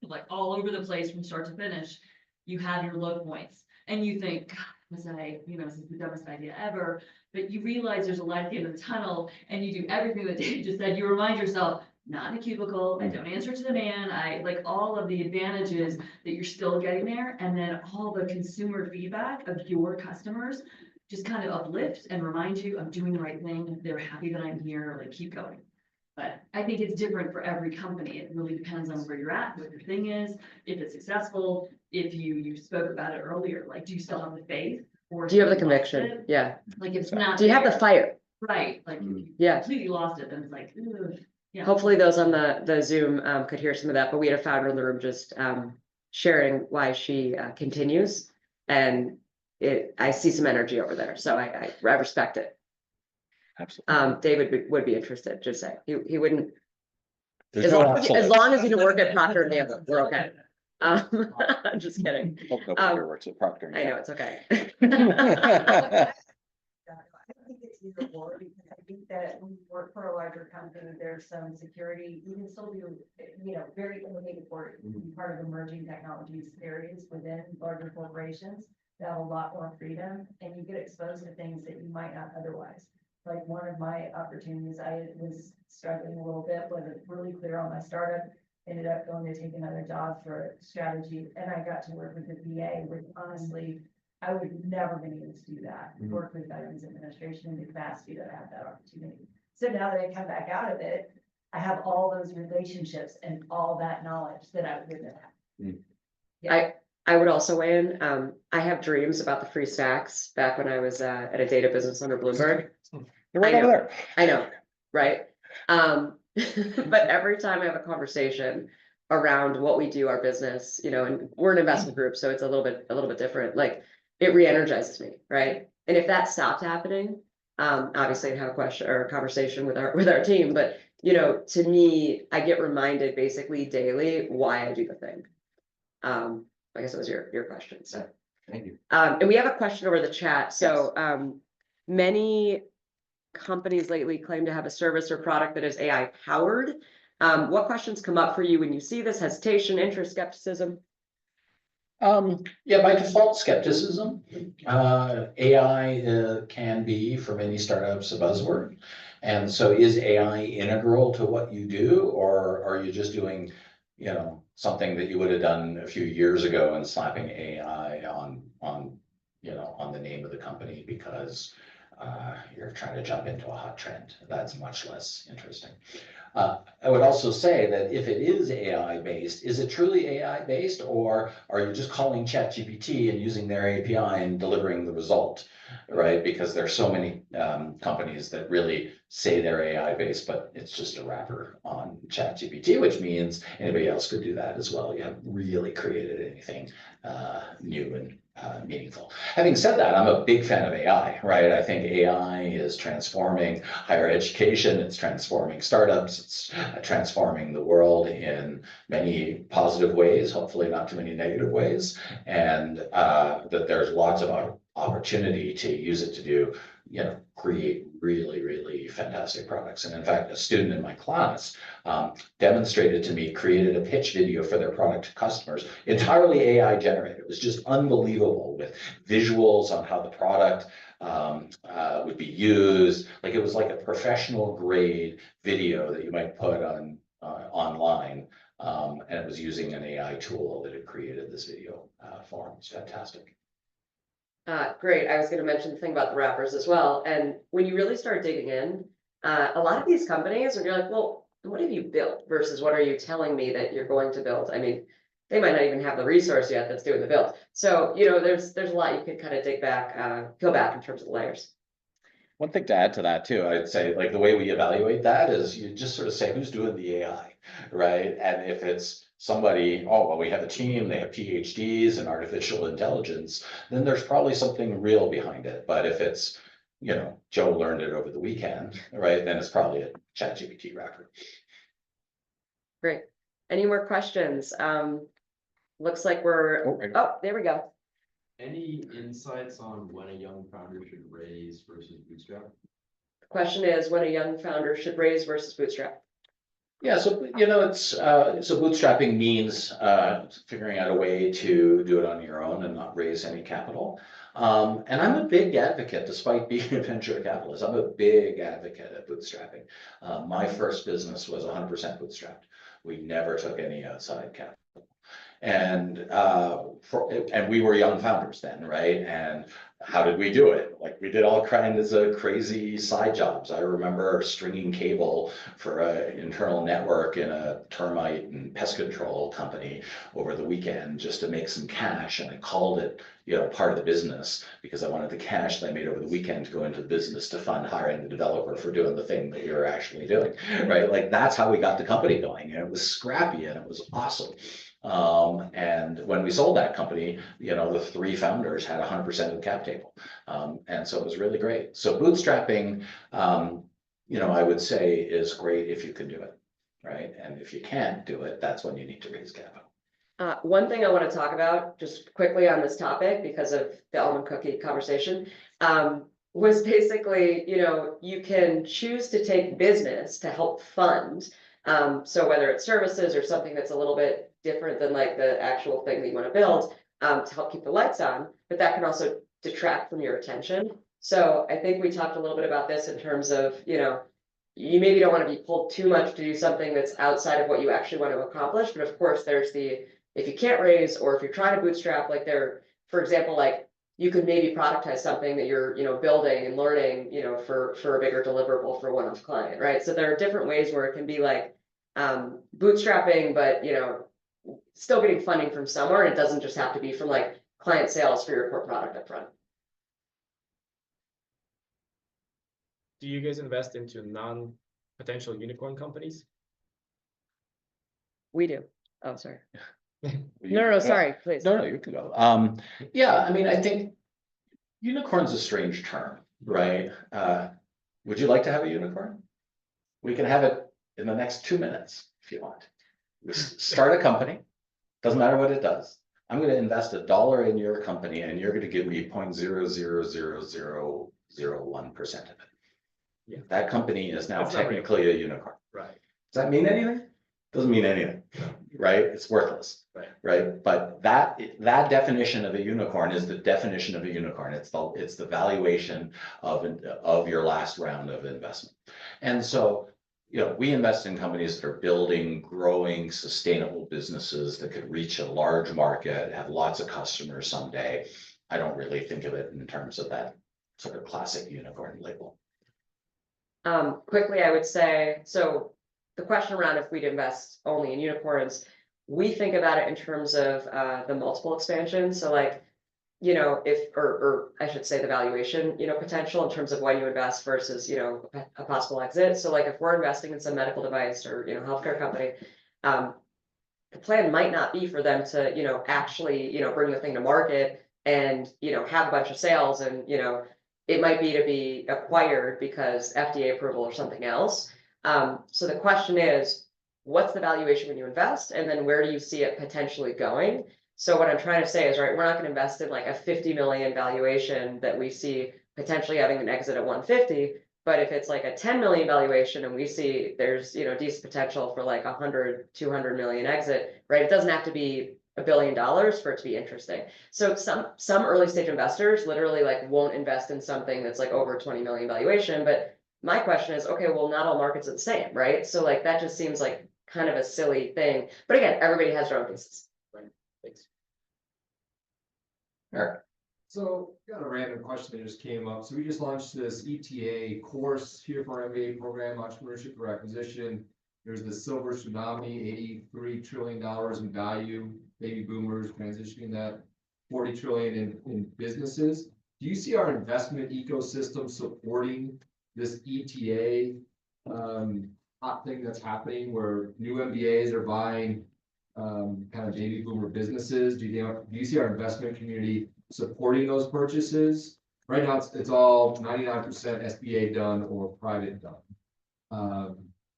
like all over the place from start to finish. You have your low points and you think, God, was I, this is the dumbest idea ever. But you realize there's a light at the end of the tunnel and you do everything that Dave just said. You remind yourself, not in a cubicle, I don't answer to the man, I like all of the advantages that you're still getting there. And then all the consumer feedback of your customers just kind of uplift and remind you I'm doing the right thing. They're happy that I'm here, like keep going. But I think it's different for every company. It really depends on where you're at, what your thing is, if it's successful, if you spoke about it earlier, like, do you still have the faith? Or Do you have the you lost conviction? it? Yeah. Like, if it's not. Do you have the there, fire? Right, like, if you Yeah. completely lost it, then it's like, ugh, yeah. Hopefully those on the Zoom could hear some of that, but we had a founder in the room just sharing why she continues. And I see some energy over there, so I respect it. Absolutely. David would be interested, just say, he wouldn't, There's as no long as absolute. he didn't work at Procter and Gamble, we're okay. I'm just kidding. Hope nobody works at Procter. I know, it's okay. I don't think it's either or, because I think that when you work for a larger company, there's some security, you can still do, very innovative work, be part of emerging technologies areas within larger corporations that have a lot more freedom, and you get exposed to things that you might not otherwise. Like one of my opportunities, I was struggling a little bit, wasn't really clear on my startup, ended up going to take another job for strategy, and I got to work with the VA, which honestly, I would never been able to do that, work with Veterans Administration in the capacity that I had that opportunity. So now that I come back out of it, I have all those relationships and all that knowledge that I wouldn't have. Yeah. I would also weigh in, I have dreams about the free stacks back when I was at a data business under Bloomberg. You're right over there. I know, right? But every time I have a conversation around what we do, our business, and we're an investment group, so it's a little bit different, like it re-energizes me, right? And if that stopped happening, obviously I'd have a question or a conversation with our team, but to me, I get reminded basically daily why I do the thing. I guess that was your question, so. Thank you. And we have a question over the chat, so many companies lately claim to have a service or product that is AI powered. What questions come up for you when you see this? Hesitation, interest, skepticism? Yeah, by default, skepticism. AI can be for many startups a buzzword. And so is AI integral to what you do, or are you just doing, something that you would have done a few years ago and slapping AI on the name of the company because you're trying to jump into a hot trend? That's much less interesting. I would also say that if it is AI based, is it truly AI based, or are you just calling ChatGPT and using their API and delivering the result, right? Because there's so many companies that really say they're AI based, but it's just a wrapper on ChatGPT, which means anybody else could do that as well. You haven't really created anything new and meaningful. Having said that, I'm a big fan of AI, right? I think AI is transforming higher education, it's transforming startups, it's transforming the world in many positive ways, hopefully not too many negative ways, and that there's lots of opportunity to use it to do, create really, really fantastic products. And in fact, a student in my class demonstrated to me, created a pitch video for their product to customers, entirely AI generated. It was just unbelievable, with visuals on how the product would be used. Like it was like a professional grade video that you might put on online. And it was using an AI tool that had created this video for him. It's fantastic. Great. I was going to mention the thing about the wrappers as well. And when you really start digging in, a lot of these companies, when you're like, well, what have you built versus what are you telling me that you're going to build? I mean, they might not even have the resource yet that's doing the build. So, there's a lot you could kind of dig back, peel back in terms of the layers. One thing to add to that too, I'd say, like, the way we evaluate that is you just sort of say who's doing the AI, right? And if it's somebody, oh, well, we have a team, they have PhDs in artificial intelligence, then there's probably something real behind it. But if it's, Joe learned it over the weekend, right, then it's probably a ChatGPT wrapper. Great. Any more questions? Looks like oh, there we go. Any insights on when a young founder should raise versus bootstrap? The question is when a young founder should raise versus bootstrap. Yeah, so it's so bootstrapping means figuring out a way to do it on your own and not raise any capital. And I'm a big advocate, despite being a venture capitalist, I'm a big advocate of bootstrapping. My first business was 100% bootstrapped. We never took any outside capital. And and we were young founders then, right? And how did we do it? Like, we did all kinds of crazy side jobs. I remember stringing cable for an internal network in a termite and pest control company over the weekend just to make some cash, and I called it, you know, part of the business because I wanted the cash that I made over the weekend to go into the business to fund hiring the developer for doing the thing that you're actually doing, right? Like, that's how we got the company going, and it was scrappy and it was awesome. And when we sold that company, you know, the 3 founders had 100% of the cap table. And so it was really great. So bootstrapping, you know, I would say is great if you can do it, right? And if you can't do it, that's when you need to raise capital. One thing I want to talk about just quickly on this topic, because of the almond cookie conversation, was basically, you know, you can choose to take business to help fund. So whether it's services or something that's a little bit different than like the actual thing that you want to build, to help keep the lights on, but that can also detract from your attention. So I think we talked a little bit about this in terms of, you know, you maybe don't want to be pulled too much to do something that's outside of what you actually want to accomplish. But of course, there's the, if you can't raise, or if you're trying to bootstrap, like there, for example, like you could maybe productize something that you're, you know, building and learning, you know, for a bigger deliverable for one-off client, right? So there are different ways where it can be like bootstrapping, but, you know, still getting funding from somewhere. And it doesn't just have to be from like client sales for your core product up front. Do you guys invest into non-potential unicorn companies? We do. Oh, sorry. No, sorry, please. No, you can go. Yeah, I mean, I think unicorn's a strange term, right? Would you like to have a unicorn? We can have it in the next 2 minutes if you want. We start a company, doesn't matter what it does. I'm going to invest $1 in your company, and you're going to give me 0.00001% of it. Yeah. That company is now That's not real. technically a unicorn. Right. Does that mean anything? Doesn't mean anything, right? It's worthless, right? But that definition of a unicorn is the definition of a unicorn. It's the valuation of your last round of investment. And so, you know, we invest in companies that are building, growing, sustainable businesses that could reach a large market, have lots of customers someday. I don't really think of it in terms of that sort of classic unicorn label. Quickly, I would say, so the question around if we'd invest only in unicorns, we think about it in terms of the multiple expansion. So like, you know, if, or I should say the valuation, you know, potential in terms of when you invest versus, you know, a possible exit. So like if we're investing in some medical device or, you know, healthcare company, the plan might not be for them to, you know, actually, you know, bring the thing to market and, you know, have a bunch of sales, and, you know, it might be to be acquired because FDA approval or something else. So the question is, what's the valuation when you invest? And then where do you see it potentially going? So what I'm trying to say is, right, we're not going to invest in like a 50 million valuation that we see potentially having an exit at 150. But if it's like a 10 million valuation and we see there's, you know, decent potential for like 100, 200 million exit, right? It doesn't have to be $1 billion for it to be interesting. So some early stage investors literally like won't invest in something that's like over 20 million valuation. But my question is, okay, well, not all markets are the same, right? So like that just seems like kind of a silly thing. But again, everybody has their own pieces. Right. Thanks. Eric. So got a random question that just came up. So we just launched this ETA course here for our MBA program, Entrepreneurship for Acquisition. There's the silver tsunami, $83 trillion in value, baby boomers transitioning that, 40 trillion in businesses. Do you see our investment ecosystem supporting this ETA hot thing that's happening where new MBAs are buying kind of baby boomer businesses? Do you see our investment community supporting those purchases? Right now, it's all 99% SBA done or private done.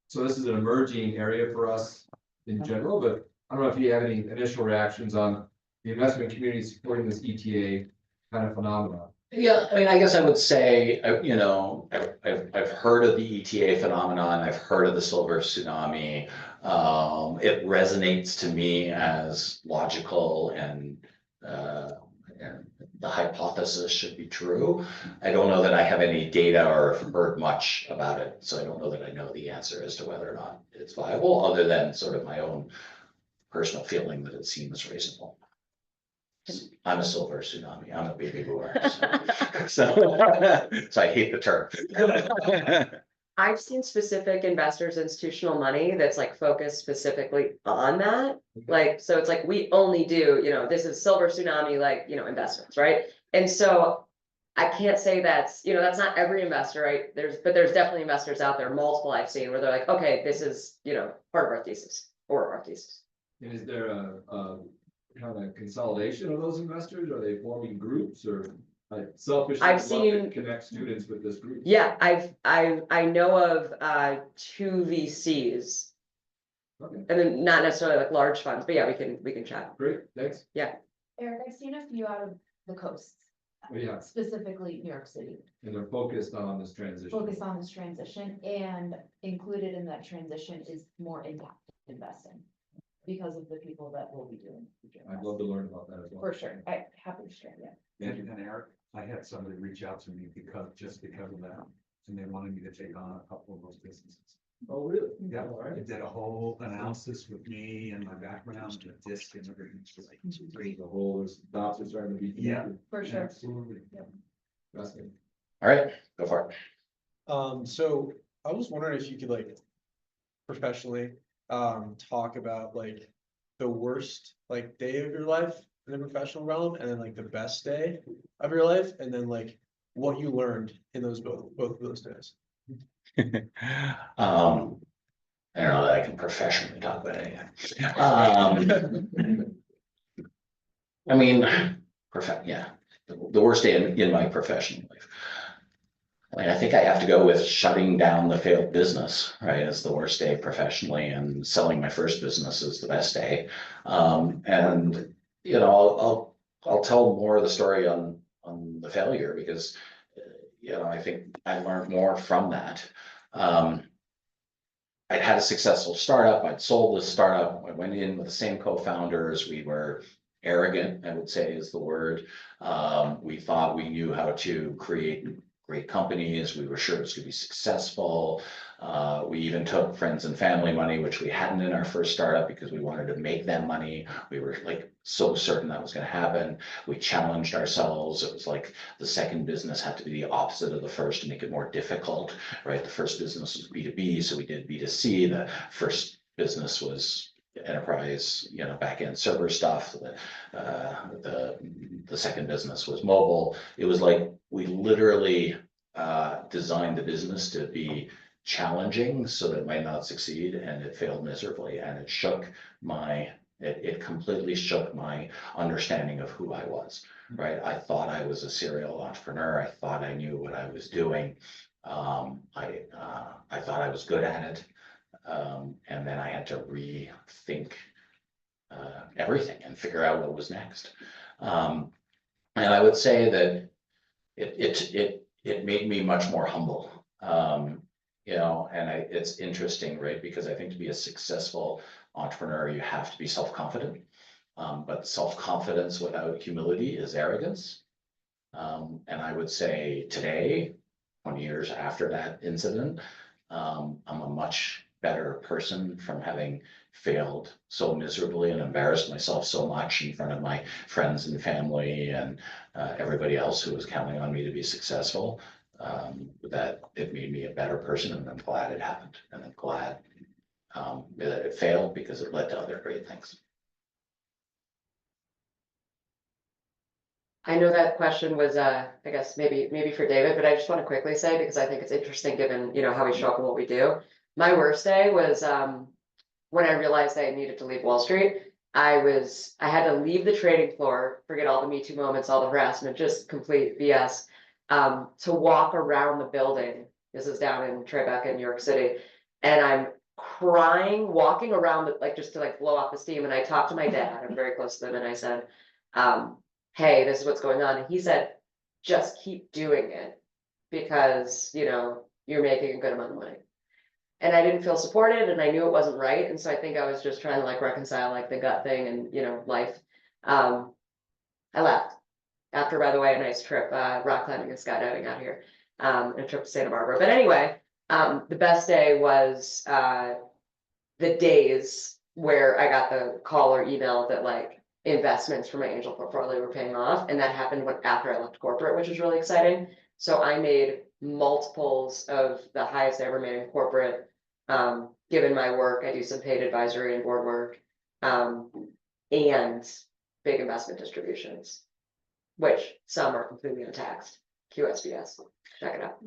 So this is an emerging area for us in general, but I don't know if you have any initial reactions on the investment community supporting this ETA kind of phenomenon. Yeah, I mean, I guess I would say, you know, I've heard of the ETA phenomenon. I've heard of the silver tsunami. It resonates to me as logical, and the hypothesis should be true. I don't know that I have any data or have heard much about it, so I don't know that I know the answer as to whether or not it's viable, other than sort of my own personal feeling that it seems reasonable. I'm a silver tsunami, I'm a baby boomer. So I hate the term. I've seen specific investors, institutional money that's like focused specifically on that. Like, so it's like, we only do, this is silver tsunami, like, investments, right? And so I can't say that's, that's not every investor, right? But there's definitely investors out there, multiple I've seen, where they're like, okay, this is, part of our thesis or our thesis. And is there a kind of consolidation of those investors? Are they forming groups or like selfishly? I've love to seen- Connect students with this group. Yeah, I know of 2 VCs. Okay. And then not necessarily like large funds, but yeah, we can chat. Great, thanks. Eric, I've seen a few out of the coast, Oh, yeah, specifically New York City, and they're focused on this transition. focused on this transition, and included in that transition is more impact investing because of the people that will be doing. future I'd love to learn about that as well. For sure, I happy to share, yeah. And Eric, I had somebody reach out to me just because of that, and they wanted me to take on a couple of those businesses. Oh, really? Yeah, All right. they did a whole analysis with me and my background, the disc and everything. The whole, there's dots are starting to be. Yeah. For sure. Absolutely. Fascinating. All right, go for it. So I was wondering if you could like professionally talk about like the worst like day of your life in the professional realm and then like the best day of your life and then like what you learned in those both of those days. I don't know that I can professionally talk about anything. I mean, the worst day in my professional life. I mean, I think I have to go with shutting down the failed business, right? As the worst day professionally, and selling my first business is the best day. And I'll tell more of the story on the failure because I think I learned more from that. I'd had a successful startup. I'd sold the startup. I went in with the same co-founders. We were arrogant, I would say is the word. We thought we knew how to create great companies. We were sure it was going to be successful. We even took friends and family money, which we hadn't in our first startup because we wanted to make them money. We were like so certain that was going to happen. We challenged ourselves. It was like the second business had to be the opposite of the first to make it more difficult, right? The first business was B2B, so we did B2C. The first business was enterprise, back-end server stuff. The second business was mobile. It was like we literally designed the business to be challenging so that it might not succeed, and it failed miserably, and it completely shook my understanding of who I was, right? I thought I was a serial entrepreneur. I thought I knew what I was doing. I thought I was good at it. And then I had to rethink everything and figure out what was next. And I would say that it made me much more humble. It's interesting, right? Because I think to be a successful entrepreneur, you have to be self-confident. But self-confidence without humility is arrogance. And I would say today, 20 years after that incident, I'm a much better person from having failed so miserably and embarrassed myself so much in front of my friends and family and everybody else who was counting on me to be successful, that it made me a better person, and I'm glad it happened, and I'm glad that it failed because it led to other great things. I know that question was, I guess maybe for David, but I just want to quickly say, because I think it's interesting given, how we show up and what we do. My worst day was, when I realized I needed to leave Wall Street. I had to leave the trading floor, forget all the Me Too moments, all the harassment, just complete BS, to walk around the building. This is down in Tribeca in New York City. And I'm crying, walking around, just to blow off the steam. And I talked to my dad, I'm very close to them, and I said, hey, this is what's going on. And he said, just keep doing it because, you're making a good amount of money. And I didn't feel supported, and I knew it wasn't right. And so I think I was just trying to reconcile the gut thing and, life. I left after, by the way, a nice trip, rock climbing and skydiving out here, and a trip to Santa Barbara. But anyway, the best day was, the days where I got the call or email that like investments from my angel portfolio were paying off, and that happened after I left corporate, which was really exciting. So I made multiples of the highest I ever made in corporate. Given my work, I do some paid advisory and board work, and big investment distributions, which some are completely untaxed. QSBS, check it out.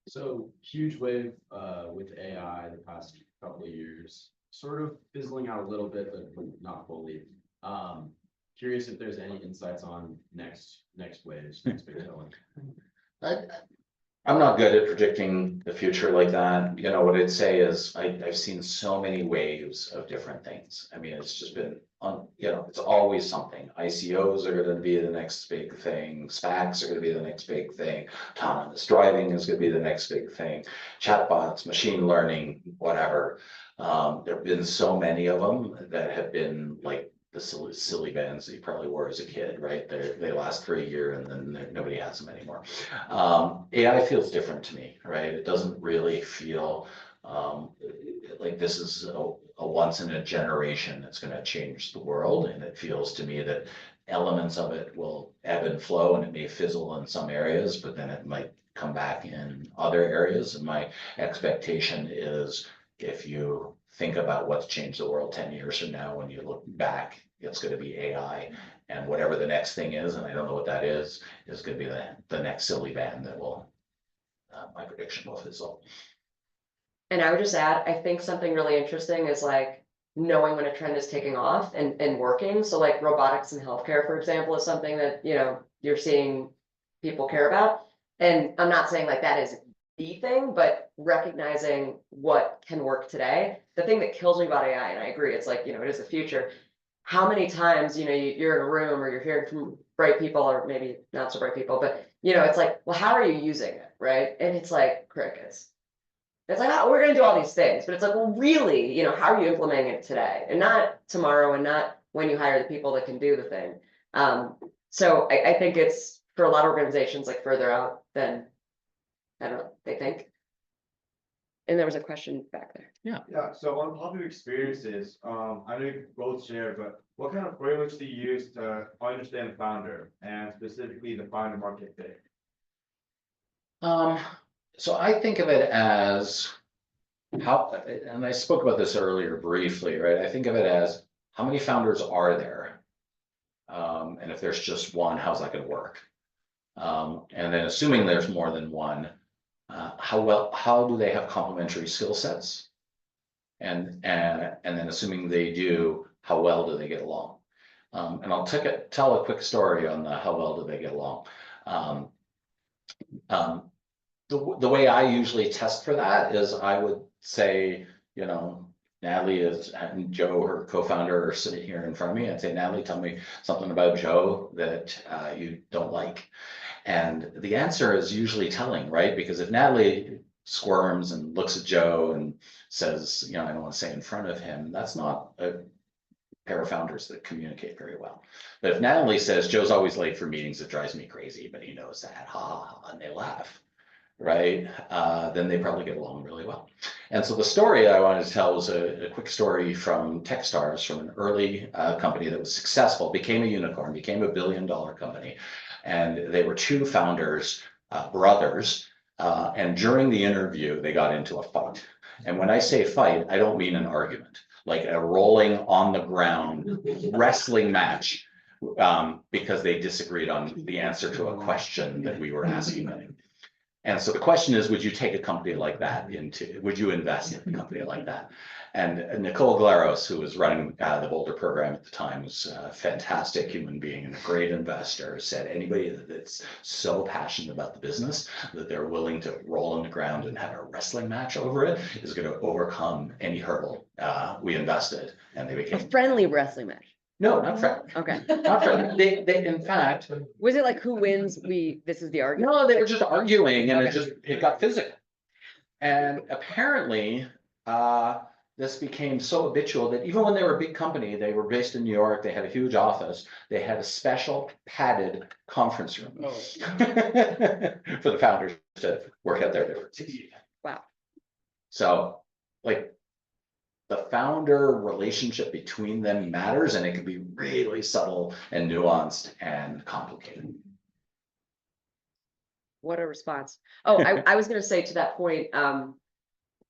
So huge wave with AI the past couple of years, sort of fizzling out a little bit, but not fully. Curious if there's any insights on next waves, next big tailwind. I'm not good at predicting the future like that. You know, what I'd say is I've seen so many waves of different things. I mean, it's just been you know, it's always something. ICOs are gonna be the next big thing. SPACs are gonna be the next big thing. Autonomous driving is gonna be the next big thing. Chatbots, machine learning, whatever. There've been so many of them that have been like the silly bands that you probably wore as a kid, right? They last for a year and then nobody has them anymore. AI feels different to me, right? It doesn't really feel like this is a once in a generation that's going to change the world. And it feels to me that elements of it will ebb and flow, and it may fizzle in some areas, but then it might come back in other areas. And my expectation is, if you think about what's changed the world 10 years from now, when you look back, it's going to be AI, and whatever the next thing is, and I don't know what that is going to be the next silly band that will, my prediction will fizzle. And I would just add, I think something really interesting is like knowing when a trend is taking off and working. So like robotics in healthcare, for example, is something that, you know, you're seeing people care about. And I'm not saying like that is the thing, but recognizing what can work today. The thing that kills me about AI, and I agree, it's like, you know, it is the future. How many times, you know, you're in a room or you're hearing from bright people, or maybe not so bright people, but you know, it's like, well, how are you using it, right? And it's like crickets. It's like, oh, we're going to do all these things, but it's like, well, really, you know, how are you implementing it today, and not tomorrow, and not when you hire the people that can do the thing. So I think it's, for a lot of organizations, like further out than, I don't know, they think. And there was a question back there. Yeah, so on positive experiences, I know you both share, but what kind of frameworks do you use to understand the founder, and specifically the founder market fit? So I think of it as how, and I spoke about this earlier briefly, right? I think of it as how many founders are there? And if there's just one, how's that gonna work? And then assuming there's more than one, how do they have complementary skill sets? And then assuming they do, how well do they get along? And I'll tell a quick story on how well do they get along. The way I usually test for that is I would say, you know, Natalie and Joe, her co-founder, are sitting here in front of me. I'd say, Natalie, tell me something about Joe that you don't like. And the answer is usually telling, right? Because if Natalie squirms and looks at Joe and says, you know, I don't want to say in front of him, that's not a pair of founders that communicate very well. But if Natalie says, Joe's always late for meetings, it drives me crazy, but he knows that, ha, and they laugh, right? Then they probably get along really well. And so the story I wanted to tell was a quick story from Techstars, from an early company that was successful, became a unicorn, became $1 billion company. And they were two founders, brothers, and during the interview, they got into a fight. And when I say fight, I don't mean an argument, like a rolling on the ground wrestling match, because they disagreed on the answer to a question that we were asking them. And so the question is, would you take a company like that would you invest in a company like that? And Nicole Glaros, who was running the Boulder program at the time, was a fantastic human being and a great investor, said anybody that's so passionate about the business that they're willing to roll on the ground and have a wrestling match over it is going to overcome any hurdle. We invested, and they became A friendly wrestling match. No, not friendly. Okay. Not friendly. They in fact, Was it like who wins? This is the argument. no, they were just arguing, and it got physical. And apparently, this became so habitual that even when they were a big company, they were based in New York, they had a huge office, they had a special padded conference room for the founders to work out their differences. Wow. So like the founder relationship between them matters, and it can be really subtle and nuanced and complicated. What a response. Oh, I was gonna say to that point,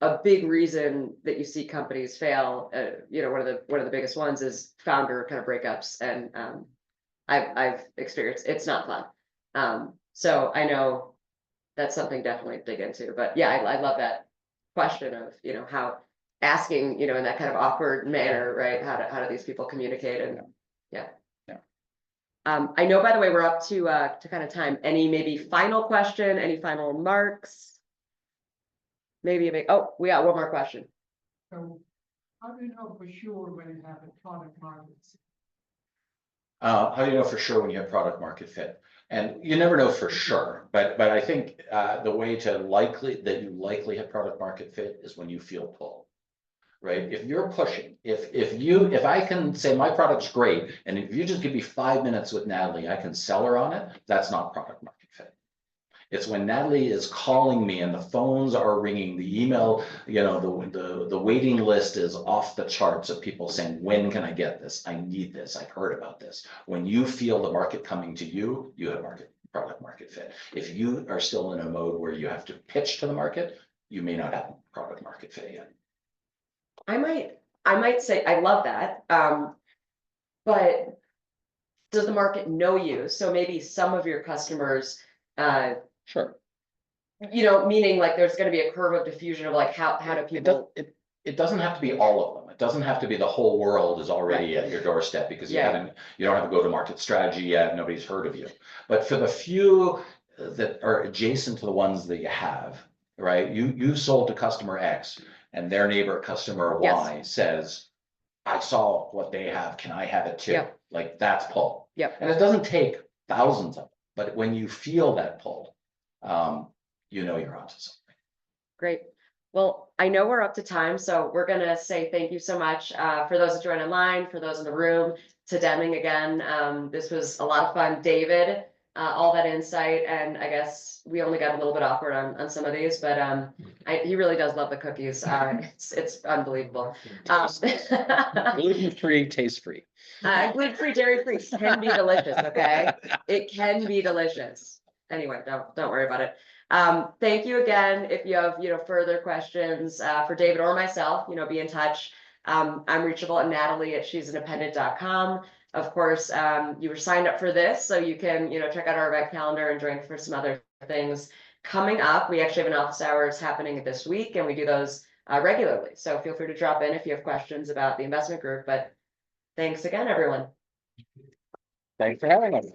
a big reason that you see companies fail, you know, one of the biggest ones is founder kind of breakups, and I've experienced, it's not fun. So I know that's something definitely to dig into, but yeah, I love that question of, you know, how asking, you know, in that kind of awkward manner, right? How do these people communicate? And yeah. I know, by the way, we're up to kind of time. Any maybe final question, any final remarks? Maybe we got one more question. So how do you know for sure when you have a product market? How do you know for sure when you have product market fit? And you never know for sure, but I think the way to you likely have product market fit is when you feel pull. Right? If you're pushing, if I can say my product's great, and if you just give me 5 minutes with Natalie, I can sell her on it, that's not product market fit. It's when Natalie is calling me and the phones are ringing, the email, you know, the waiting list is off the charts of people saying, when can I get this? I need this. I've heard about this. When you feel the market coming to you, you have product market fit. If you are still in a mode where you have to pitch to the market, you may not have product market fit yet. I might say, I love that. But does the market know you? So maybe some of your customers, sure. You know, meaning like there's gonna be a curve of diffusion of like, how do people? It doesn't have to be all of them. It doesn't have to be the whole world is already at your doorstep because you don't have a go-to-market strategy yet. Nobody's heard of you. But for the few that are adjacent to the ones that you have, right? You sold to customer X and their neighbor customer Y says, I saw what they have. Can I have it too? Yep. Like that's pull. Yep. And it doesn't take thousands of them, but when you feel that pull, you know you're onto something. Great. Well, I know we're up to time, so we're gonna say thank you so much for those that joined online, for those in the room, to Deming again. This was a lot of fun. David, all that insight, and I guess we only got a little bit awkward on some of these, but he really does love the cookies. It's unbelievable. Gluten-free, taste-free. Gluten-free, dairy-free can be delicious, okay? It can be delicious. Anyway, don't worry about it. Thank you again. If you have, you know, further questions for David or myself, you know, be in touch. I'm reachable at Natalie at she'sindependent.com. Of course, you were signed up for this, so you can, you know, check out our event calendar and join for some other things coming up. We actually have an office hours happening this week, and we do those regularly. So feel free to drop in if you have questions about the investment group. But thanks again, everyone. Thanks for having us.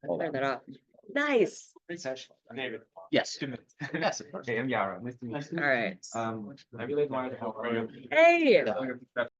Turn that off. Nice. David. Yes. Yes, of course. Hey, I'm Yara. Nice to meet you. All right. I really wanted to help. Hey.